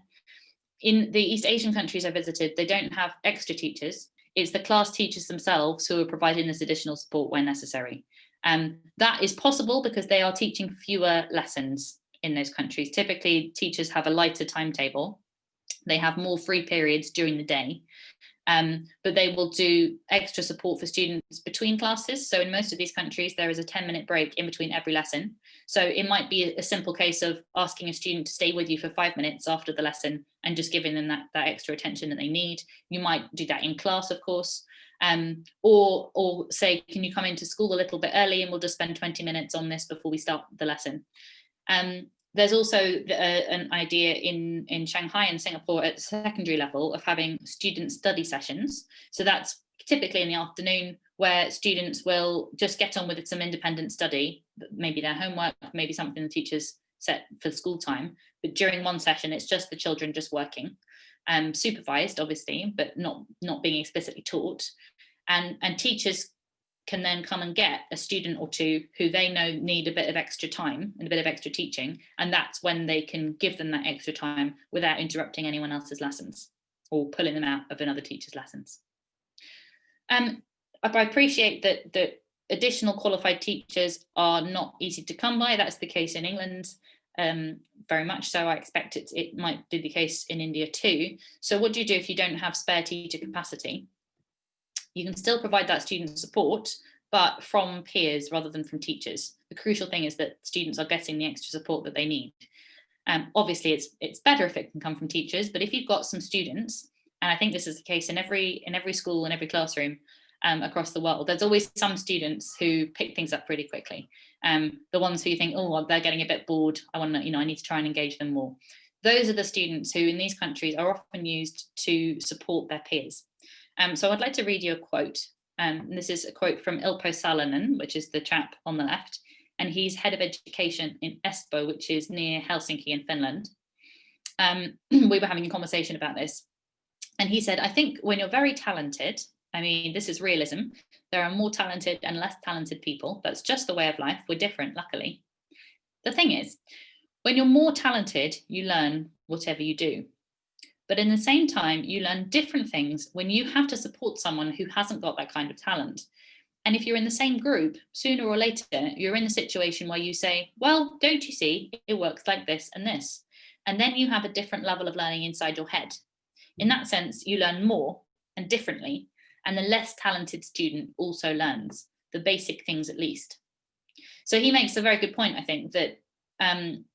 In the East Asian countries I visited, they don't have extra teachers. It's the class teachers themselves who are providing this additional support where necessary. That is possible because they are teaching fewer lessons in those countries. Typically, teachers have a lighter timetable. They have more free periods during the day, but they will do extra support for students between classes. So in most of these countries, there is a 10-minute break in between every lesson. So it might be a simple case of asking a student to stay with you for 5 minutes after the lesson and just giving them that extra attention that they need. You might do that in class, of course, or say, can you come into school a little bit early and we'll just spend 20 minutes on this before we start the lesson. There's also an idea in Shanghai and Singapore at the secondary level of having student study sessions. So that's typically in the afternoon where students will just get on with some independent study, maybe their homework, maybe something the teachers set for school time. But during one session, it's just the children just working, supervised, obviously, but not being explicitly taught. And teachers can then come and get a student or 2 who they know need a bit of extra time and a bit of extra teaching. And that's when they can give them that extra time without interrupting anyone else's lessons or pulling them out of another teacher's lessons. I appreciate that additional qualified teachers are not easy to come by. That's the case in England, very much so. I expect it might be the case in India too. So what do you do if you don't have spare teacher capacity? You can still provide that student support, but from peers rather than from teachers. The crucial thing is that students are getting the extra support that they need. Obviously, it's better if it can come from teachers, but if you've got some students, and I think this is the case in every school and every classroom across the world, there's always some students who pick things up really quickly. The ones who you think, oh, well, they're getting a bit bored. I need to try and engage them more. Those are the students who in these countries are often used to support their peers. So I'd like to read you a quote. This is a quote from Ilpo Salonen, which is the chap on the left, and he's head of education in Espoo, which is near Helsinki in Finland. We were having a conversation about this, and he said, I think when you're very talented, I mean, this is realism, there are more talented and less talented people. That's just the way of life. We're different, luckily. The thing is, when you're more talented, you learn whatever you do. But in the same time, you learn different things when you have to support someone who hasn't got that kind of talent. And if you're in the same group, sooner or later, you're in a situation where you say, well, don't you see, it works like this and this. And then you have a different level of learning inside your head. In that sense, you learn more and differently. And the less talented student also learns the basic things at least. So he makes a very good point, I think, that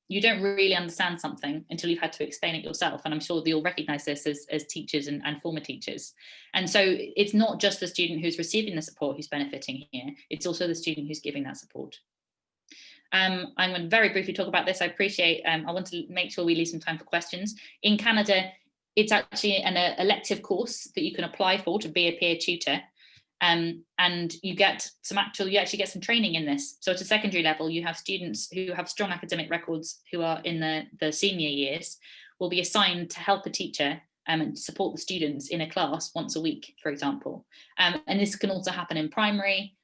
you don't really understand something until you've had to explain it yourself. And I'm sure you'll recognize this as teachers and former teachers. And so it's not just the student who's receiving the support who's benefiting here, it's also the student who's giving that support. I'm going to very briefly talk about this. I appreciate, I want to make sure we leave some time for questions. In Canada, it's actually an elective course that you can apply for to be a peer tutor. And you actually get some training in this. So at a secondary level, you have students who have strong academic records who are in the senior years will be assigned to help a teacher and support the students in a class once a week, for example. And this can also happen in primary,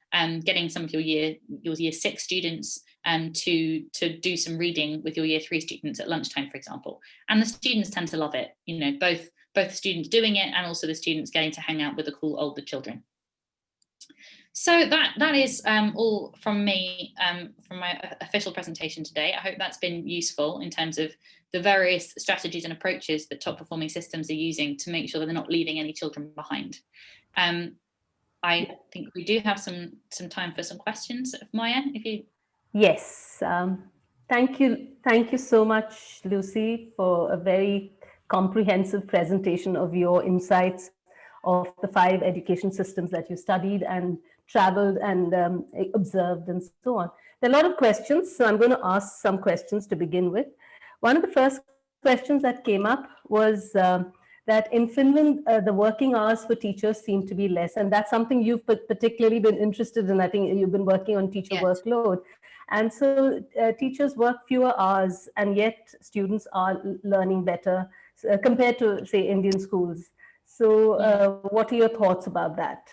getting some of your year 6 students to do some reading with your year 3 students at lunchtime, for example. And the students tend to love it, both the students doing it and also the students getting to hang out with the cool older children. So that is all from me, from my official presentation today. I hope that's been useful in terms of the various strategies and approaches that top performing systems are using to make sure that they're not leaving any children behind. I think we do have some time for some questions, Maya, if you... Yes, thank you so much, Lucy, for a very comprehensive presentation of your insights of the 5 education systems that you studied and traveled and observed and so on. There are a lot of questions, so I'm going to ask some questions to begin with. One of the first questions that came up was that in Finland, the working hours for teachers seem to be less, and that's something you've particularly been interested in. I think you've been working on teacher workload. And so teachers work fewer hours, and yet students are learning better compared to, say, Indian schools. So what are your thoughts about that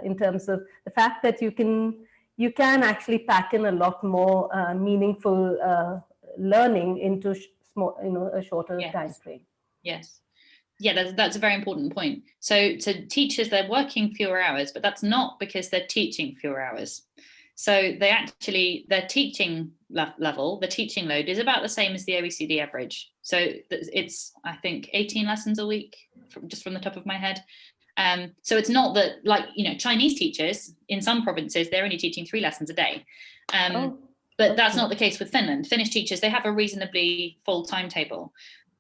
in terms of the fact that you can actually pack in a lot more meaningful learning into a shorter time frame? Yes. Yeah, that's a very important point. So teachers, they're working fewer hours, but that's not because they're teaching fewer hours. So their teaching level, the teaching load is about the same as the OECD average. So it's, I think, 18 lessons a week, just from the top of my head. So it's not that, like, Chinese teachers in some provinces, they're only teaching 3 lessons a day. But that's not the case with Finland. Finnish teachers, they have a reasonably full timetable.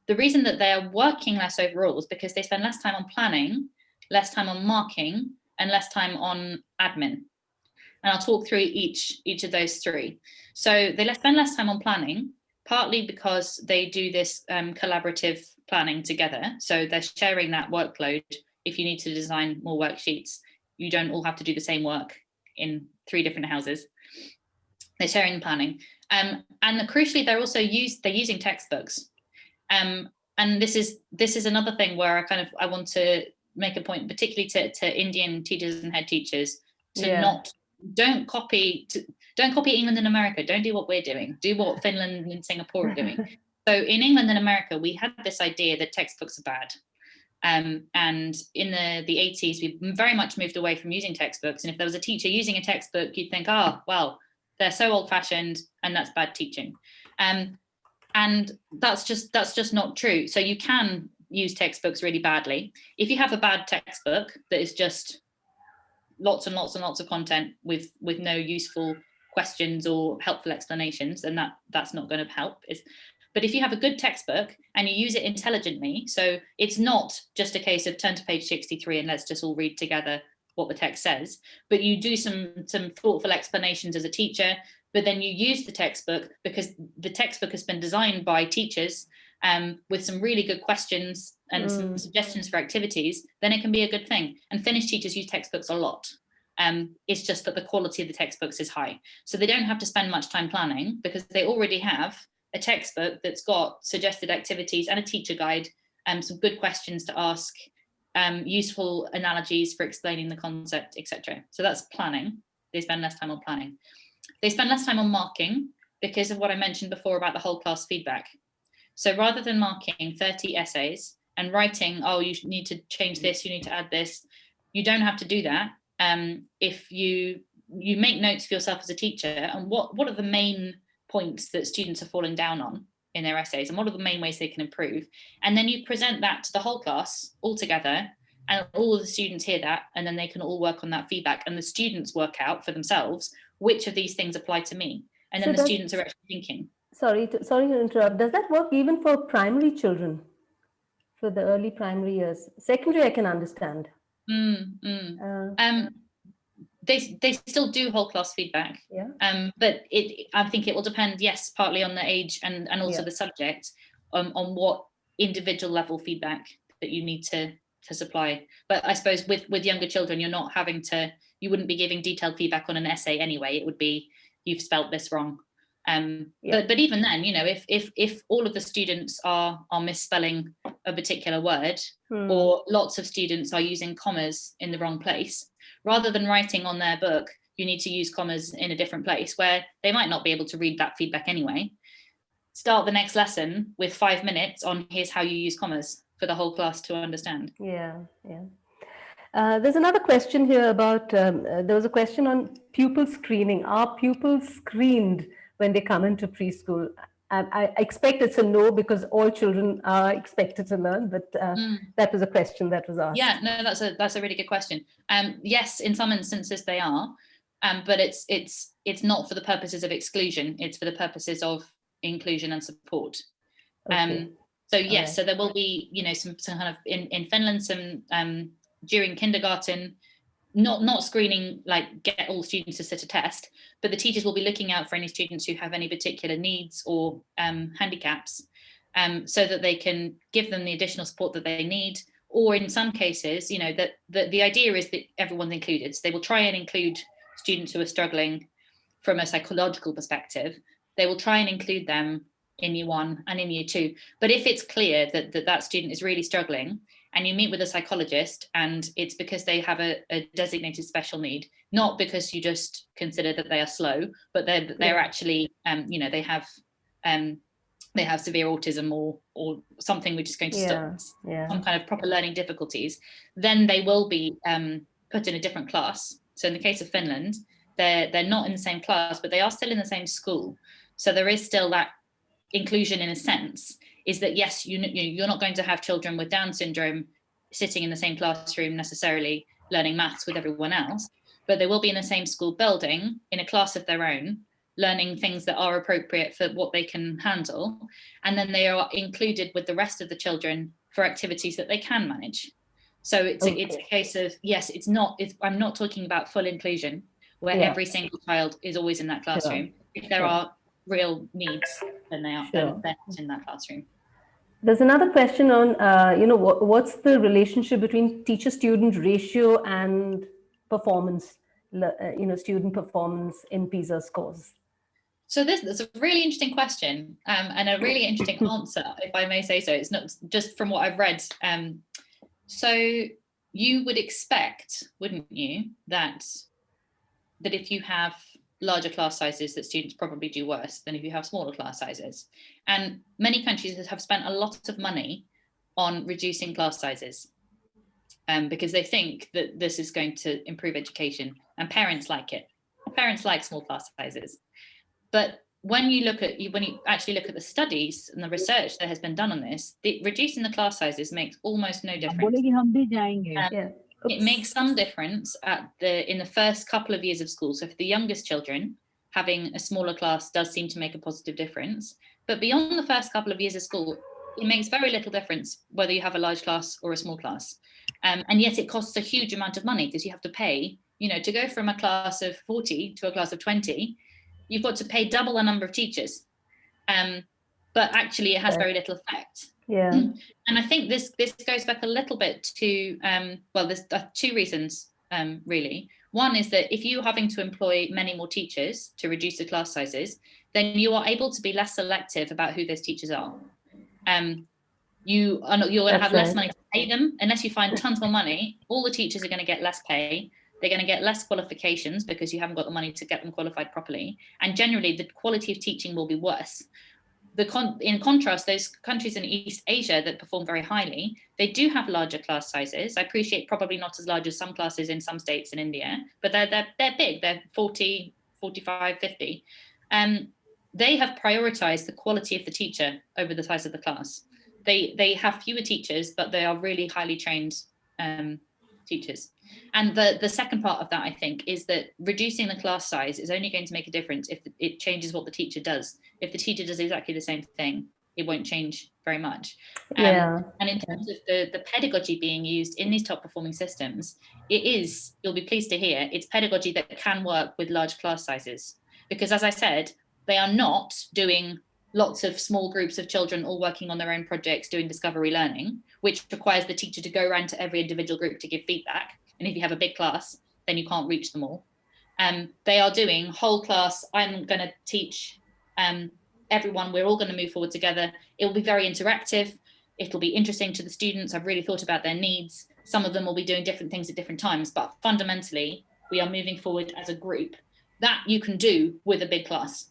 The reason that they're working less overall is because they spend less time on planning, less time on marking, and less time on admin. And I'll talk through each of those 3. So they spend less time on planning, partly because they do this collaborative planning together. So they're sharing that workload. If you need to design more worksheets, you don't all have to do the same work in 3 different houses. They're sharing planning. And crucially, they're using textbooks. And this is another thing where I want to make a point, particularly to Indian teachers and head teachers, to don't copy England and America. Don't do what we're doing. Do what Finland and Singapore are doing. So in England and America, we had this idea that textbooks are bad. And in the 80s, we very much moved away from using textbooks. And if there was a teacher using a textbook, you'd think, well, they're so old-fashioned and that's bad teaching. And that's just not true. So you can use textbooks really badly. If you have a bad textbook that is just lots and lots and lots of content with no useful questions or helpful explanations, then that's not going to help. But if you have a good textbook and you use it intelligently, so it's not just a case of turn to page 63 and let's just all read together what the text says, but you do some thoughtful explanations as a teacher, but then you use the textbook because the textbook has been designed by teachers with some really good questions and some suggestions for activities, then it can be a good thing. And Finnish teachers use textbooks a lot. It's just that the quality of the textbooks is high. So they don't have to spend much time planning because they already have a textbook that's got suggested activities and a teacher guide, some good questions to ask, useful analogies for explaining the concept, etc. So that's planning. They spend less time on planning. They spend less time on marking because of what I mentioned before about the whole class feedback. So rather than marking 30 essays and writing, you need to change this, you need to add this, you don't have to do that. If you make notes for yourself as a teacher and what are the main points that students are falling down on in their essays and what are the main ways they can improve, and then you present that to the whole class all together and all of the students hear that, and then they can all work on that feedback and the students work out for themselves which of these things apply to me, and then the students are actually thinking. Sorry to interrupt. Does that work even for primary children, for the early primary years? Secondary I can understand. They still do whole class feedback, but I think it will depend, yes, partly on the age and also the subject, on what individual level feedback that you need to supply. But I suppose with younger children, you wouldn't be giving detailed feedback on an essay anyway. It would be, you've spelt this wrong. But even then, if all of the students are misspelling a particular word, or lots of students are using commas in the wrong place, rather than writing on their book, you need to use commas in a different place where they might not be able to read that feedback anyway. Start the next lesson with 5 minutes on here's how you use commas for the whole class to understand. Yeah, yeah. There's another question here about, there was a question on pupil screening. Are pupils screened when they come into preschool? I expect it's a no, because all children are expected to learn, but that was a question that was asked. Yeah, no, that's a really good question. Yes, in some instances they are, but it's not for the purposes of exclusion. It's for the purposes of inclusion and support. Okay. So yes, so there will be, you know, some kind of in Finland, some during kindergarten, not screening like get all students to sit a test, but the teachers will be looking out for any students who have any particular needs or handicaps, so that they can give them the additional support that they need. Or in some cases, you know, that the idea is that everyone's included. So they will try and include students who are struggling from a psychological perspective. They will try and include them in year 1 and in year 2. But if it's clear that student is really struggling, and you meet with a psychologist and it's because they have a designated special need, not because you just consider that they are slow, but they're actually, you know, they have severe autism or something which is going to stop some kind of proper learning difficulties, then they will be put in a different class. So in the case of Finland, they're not in the same class, but they are still in the same school. So there is still that inclusion in a sense, is that yes, you're not going to have children with Down syndrome sitting in the same classroom necessarily learning maths with everyone else, but they will be in the same school building in a class of their own, learning things that are appropriate for what they can handle, and then they are included with the rest of the children for activities that they can manage. So it's a case of, yes, I'm not talking about full inclusion where every single child is always in that classroom. If there are real needs, then they're not in that classroom. There's another question on, what's the relationship between teacher-student ratio and performance, student performance in Pisa scores? So that's a really interesting question, and a really interesting answer, if I may say so. It's not just from what I've read. So you would expect, wouldn't you, that if you have larger class sizes, that students probably do worse than if you have smaller class sizes. And many countries have spent a lot of money on reducing class sizes because they think that this is going to improve education, and parents like it. Parents like small class sizes. But when you actually look at the studies and the research that has been done on this, reducing the class sizes makes almost no difference. It makes some difference in the first couple of years of school. So for the youngest children, having a smaller class does seem to make a positive difference. But beyond the first couple of years of school, it makes very little difference whether you have a large class or a small class. And yet it costs a huge amount of money, because you have to pay, to go from a class of 40 to a class of 20, you've got to pay double the number of teachers. But actually it has very little effect. Yeah. And I think this goes back a little bit to, there's 2 reasons, really. One is that if you're having to employ many more teachers to reduce the class sizes, then you are able to be less selective about who those teachers are. You're going to have less money to pay them. Unless you find tons more money, all the teachers are going to get less pay. They're going to get less qualifications because you haven't got the money to get them qualified properly. And generally, the quality of teaching will be worse. In contrast, those countries in East Asia that perform very highly, they do have larger class sizes. I appreciate probably not as large as some classes in some states in India, but they're big. They're 40, 45, 50. They have prioritized the quality of the teacher over the size of the class. They have fewer teachers, but they are really highly trained teachers. And the second part of that, I think, is that reducing the class size is only going to make a difference if it changes what the teacher does. If the teacher does exactly the same thing, it won't change very much. And in terms of the pedagogy being used in these top performing systems, you'll be pleased to hear, it's pedagogy that can work with large class sizes. Because as I said, they are not doing lots of small groups of children all working on their own projects doing discovery learning, which requires the teacher to go around to every individual group to give feedback. And if you have a big class, then you can't reach them all. They are doing whole class, I'm going to teach everyone, we're all going to move forward together. It will be very interactive. It'll be interesting to the students. I've really thought about their needs. Some of them will be doing different things at different times, but fundamentally, we are moving forward as a group. That you can do with a big class.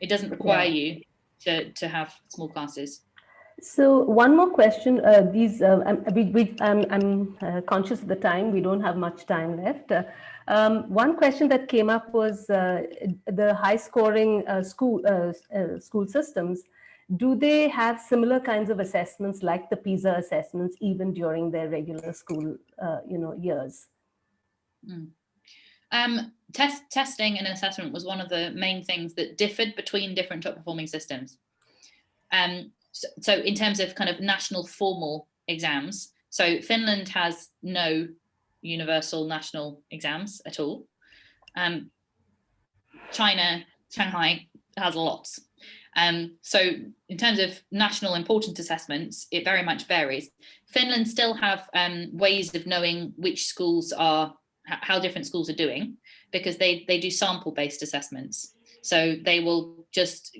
It doesn't require you to have small classes. So one more question. I'm conscious of the time. We don't have much time left. One question that came up was the high-scoring school systems. Do they have similar kinds of assessments like the PISA assessments even during their regular school, years? Testing and assessment was one of the main things that differed between different top performing systems. So in terms of kind of national formal exams, so Finland has no universal national exams at all. China, Shanghai has lots. So in terms of national important assessments, it very much varies. Finland still have ways of knowing which schools are, how different schools are doing, because they do sample-based assessments. So they will just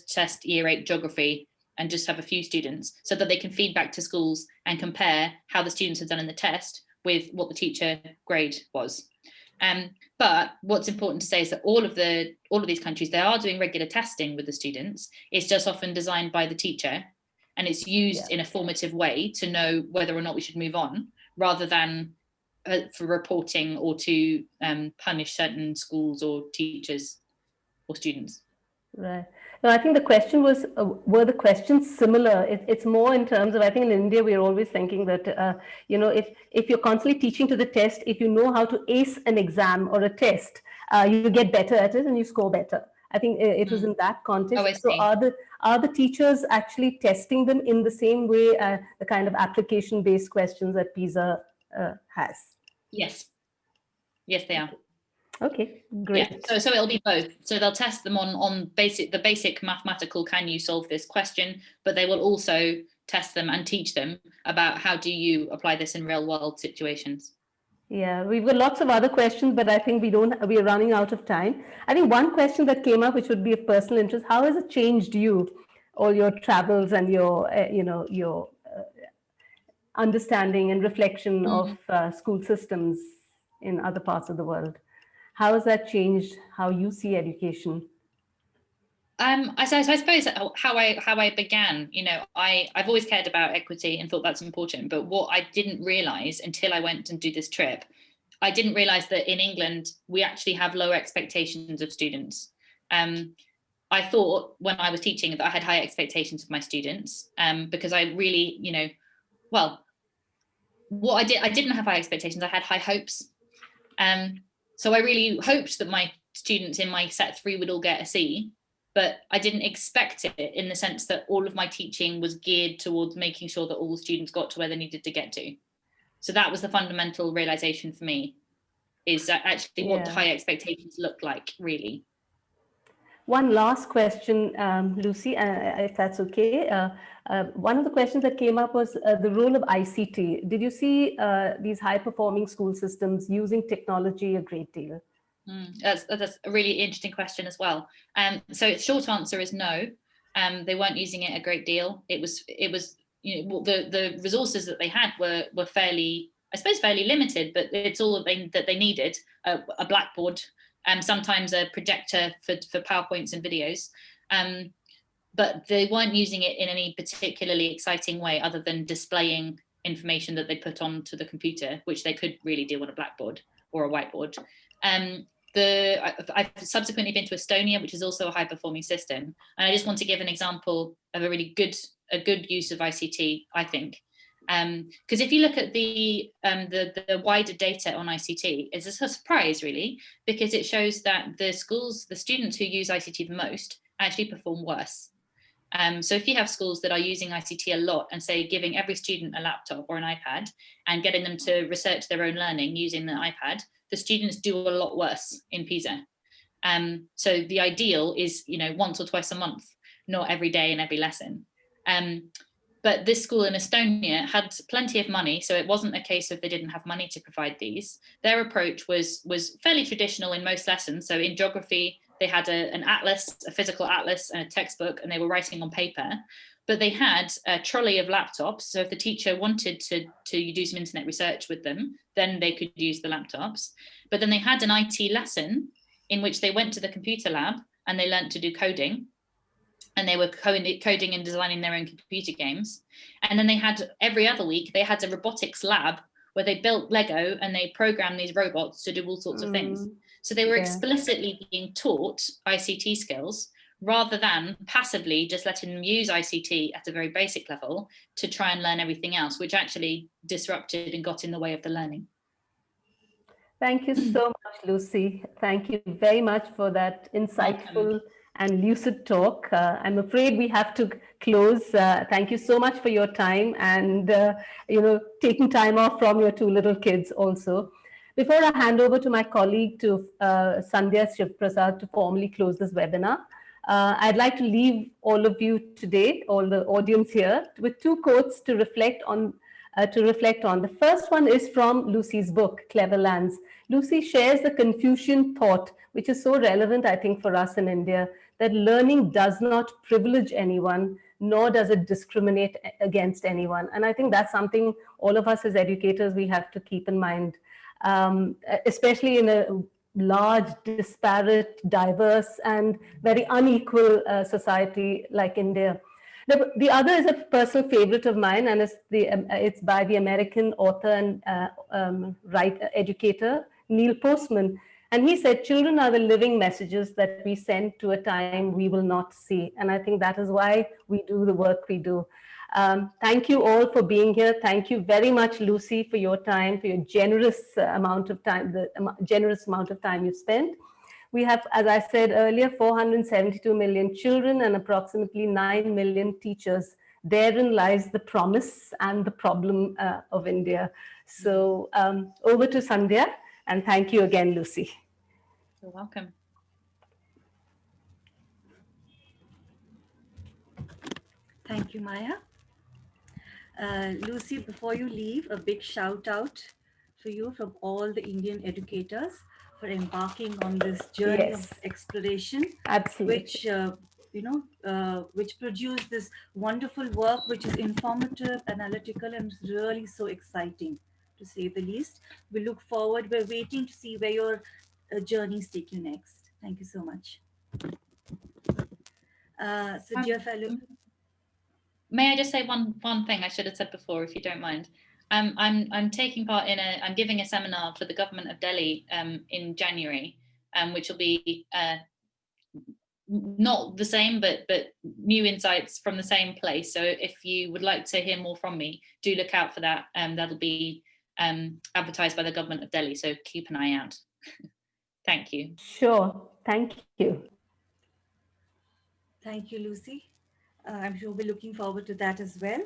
test year 8 geography and just have a few students so that they can feed back to schools and compare how the students have done in the test with what the teacher grade was. But what's important to say is that all of these countries, they are doing regular testing with the students. It's just often designed by the teacher, and it's used in a formative way to know whether or not we should move on, rather than for reporting or to punish certain schools or teachers or students. Right. No, I think the question was, were the questions similar? It's more in terms of, I think in India, we're always thinking that, if you're constantly teaching to the test, if you know how to ace an exam or a test, you get better at it and you score better. I think it was in that context. So are the teachers actually testing them in the same way, the kind of application-based questions that PISA has? Yes. Yes, they are. Okay, great. Yeah, so it'll be both. So they'll test them on the basic mathematical, can you solve this question, but they will also test them and teach them about how do you apply this in real world situations. Yeah, we've got lots of other questions, but I think we're running out of time. I think one question that came up, which would be of personal interest, how has it changed you, all your travels and your, your understanding and reflection of school systems in other parts of the world? How has that changed how you see education? I suppose how I began, I've always cared about equity and thought that's important. But what I didn't realize until I went and do this trip, I didn't realize that in England, we actually have lower expectations of students. I thought when I was teaching that I had high expectations of my students, because I really, what I didn't have high expectations, I had high hopes. So I really hoped that my students in my set 3 would all get a C, but I didn't expect it in the sense that all of my teaching was geared towards making sure that all the students got to where they needed to get to. So that was the fundamental realization for me, is actually what high expectations look like, really. One last question, Lucy, if that's okay. One of the questions that came up was the role of ICT. Did you see these high-performing school systems using technology a great deal? That's a really interesting question as well. So its short answer is no. They weren't using it a great deal. It was the resources that they had were fairly limited, but it's all that they needed: a blackboard, sometimes a projector for PowerPoints and videos. But they weren't using it in any particularly exciting way other than displaying information that they put onto the computer, which they could really do on a blackboard or a whiteboard. I've subsequently been to Estonia, which is also a high-performing system, and I just want to give an example of a really good use of ICT, I think, because if you look at the wider data on ICT, it's a surprise really, because it shows that the students who use ICT the most actually perform worse. So if you have schools that are using ICT a lot and say giving every student a laptop or an iPad and getting them to research their own learning using the iPad, the students do a lot worse in PISA. So the ideal is, once or twice a month, not every day in every lesson. But this school in Estonia had plenty of money, so it wasn't a case of they didn't have money to provide these. Their approach was fairly traditional in most lessons. So in geography, they had an atlas, a physical atlas and a textbook, and they were writing on paper. but they had a trolley of laptops. So if the teacher wanted to do some internet research with them, then they could use the laptops. But then they had an IT lesson in which they went to the computer lab and they learned to do coding. And they were coding and designing their own computer games. And then they had, every other week, they had a robotics lab where they built Lego and they programmed these robots to do all sorts of things. So they were explicitly being taught ICT skills rather than passively just letting them use ICT at a very basic level to try and learn everything else, which actually disrupted and got in the way of the learning. Thank you so much, Lucy. Thank you very much for that insightful and lucid talk. I'm afraid we have to close. Thank you so much for your time and taking time off from your two little kids also. Before I hand over to my colleague, to Sandhya Shivprasad, to formally close this webinar, I'd like to leave all of you today, all the audience here, with two quotes to reflect on. The first one is from Lucy's book, Clever Lands. Lucy shares the Confucian thought, which is so relevant, I think, for us in India, that learning does not privilege anyone, nor does it discriminate against anyone. And I think that's something all of us as educators, we have to keep in mind, especially in a large, disparate, diverse, and very unequal society like India. The other is a personal favorite of mine, and it's by the American author and educator, Neil Postman. And he said, children are the living messages that we send to a time we will not see. And I think that is why we do the work we do. Thank you all for being here. Thank you very much, Lucy, for your time, for your generous amount of time, generous amount of time you've spent. We have, as I said earlier, 472 million children and approximately 9 million teachers. Therein lies the promise and the problem of India. So over to Sandhya, and thank you again, Lucy. You're welcome. Thank you, Maya. Lucy, before you leave, a big shout out for you from all the Indian educators for embarking on this journey of exploration. Absolutely. Which produced this wonderful work, which is informative, analytical, and really so exciting, to say the least. We look forward. We're waiting to see where your journeys take you next. Thank you so much. So, dear fellow. May I just say one thing I should have said before, if you don't mind? I'm taking part in I'm giving a seminar for the government of Delhi in January, which will be not the same, but new insights from the same place. So if you would like to hear more from me, do look out for that. That'll be advertised by the government of Delhi. So keep an eye out. Thank you. Sure. Thank you. Thank you, Lucy. I'm sure we're looking forward to that as well.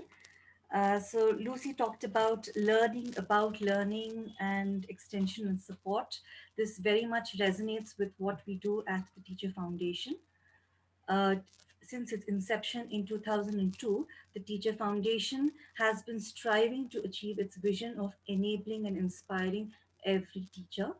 So Lucy talked about learning and extension and support. This very much resonates with what we do at the Teacher Foundation. Since its inception in 2002, the Teacher Foundation has been striving to achieve its vision of enabling and inspiring every teacher.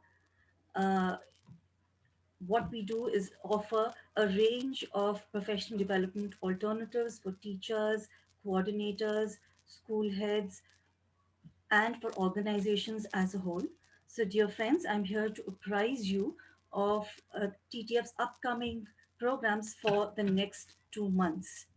What we do is offer a range of professional development alternatives for teachers, coordinators, school heads, and for organizations as a whole. So dear friends, I'm here to apprise you of TTF's upcoming programs for the next 2 months.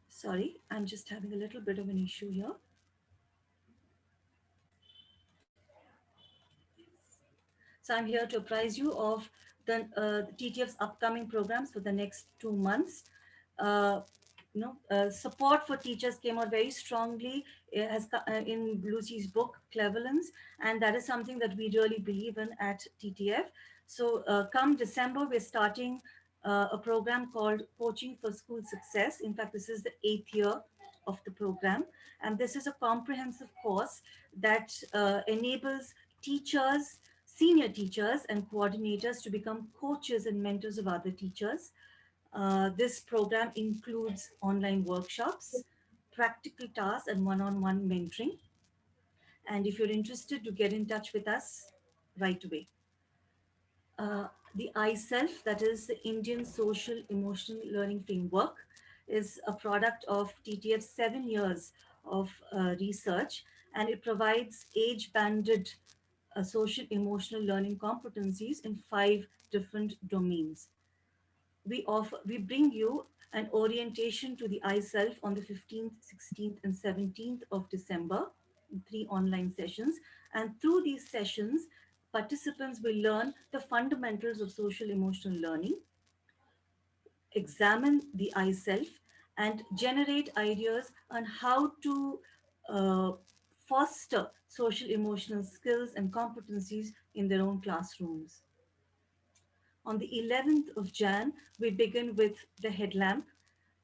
Sorry, I'm just having a little bit of an issue here. So I'm here to apprise you of the TTF's upcoming programs for the next 2 months. Support for teachers came out very strongly in Lucy's book, Cleverlands, and that is something that we really believe in at TTF. So come December, we're starting a program called Coaching for School Success. In fact, this is the 8th year of the program, and this is a comprehensive course that enables teachers, senior teachers and coordinators to become coaches and mentors of other teachers. This program includes online workshops, practical tasks and one-on-one mentoring. And if you're interested, to get in touch with us right away. The iSelf, that is the Indian Social Emotional Learning Framework, is a product of TTF's 7 years of research, and it provides age-banded social emotional learning competencies in 5 different domains. We bring you an orientation to the iSelf on the 15th, 16th, and 17th of December, in 3 online sessions. And through these sessions, participants will learn the fundamentals of social emotional learning, examine the iSelf, and generate ideas on how to uh, foster social emotional skills and competencies in their own classrooms. On the 11th of Jan, we begin with the headlamp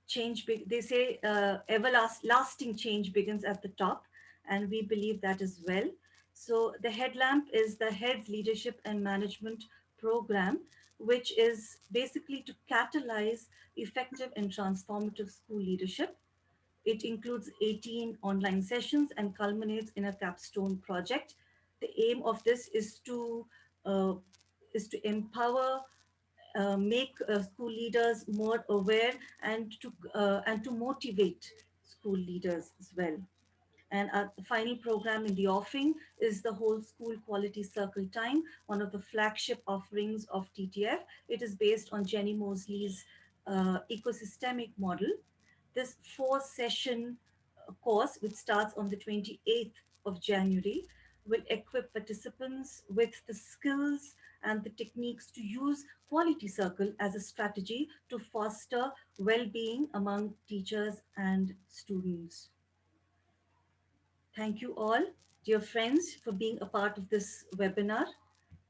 change. They say everlasting change begins at the top, and we believe that as well. So the headlamp is the head's leadership and management program, which is basically to catalyze effective and transformative school leadership. It includes 18 online sessions and culminates in a capstone project. The aim of this uh, is to empower, make school leaders more aware, and to motivate school leaders as well. And our final program in the offing is the whole school quality circle time, one of the flagship offerings of TTF. It is based on Jenny Mosley's ecosystemic model. This 4 session course, which starts on the 28th of January, will equip participants with the skills and the techniques to use Quality Circle as a strategy to foster well-being among teachers and students. Thank you all, dear friends, for being a part of this webinar.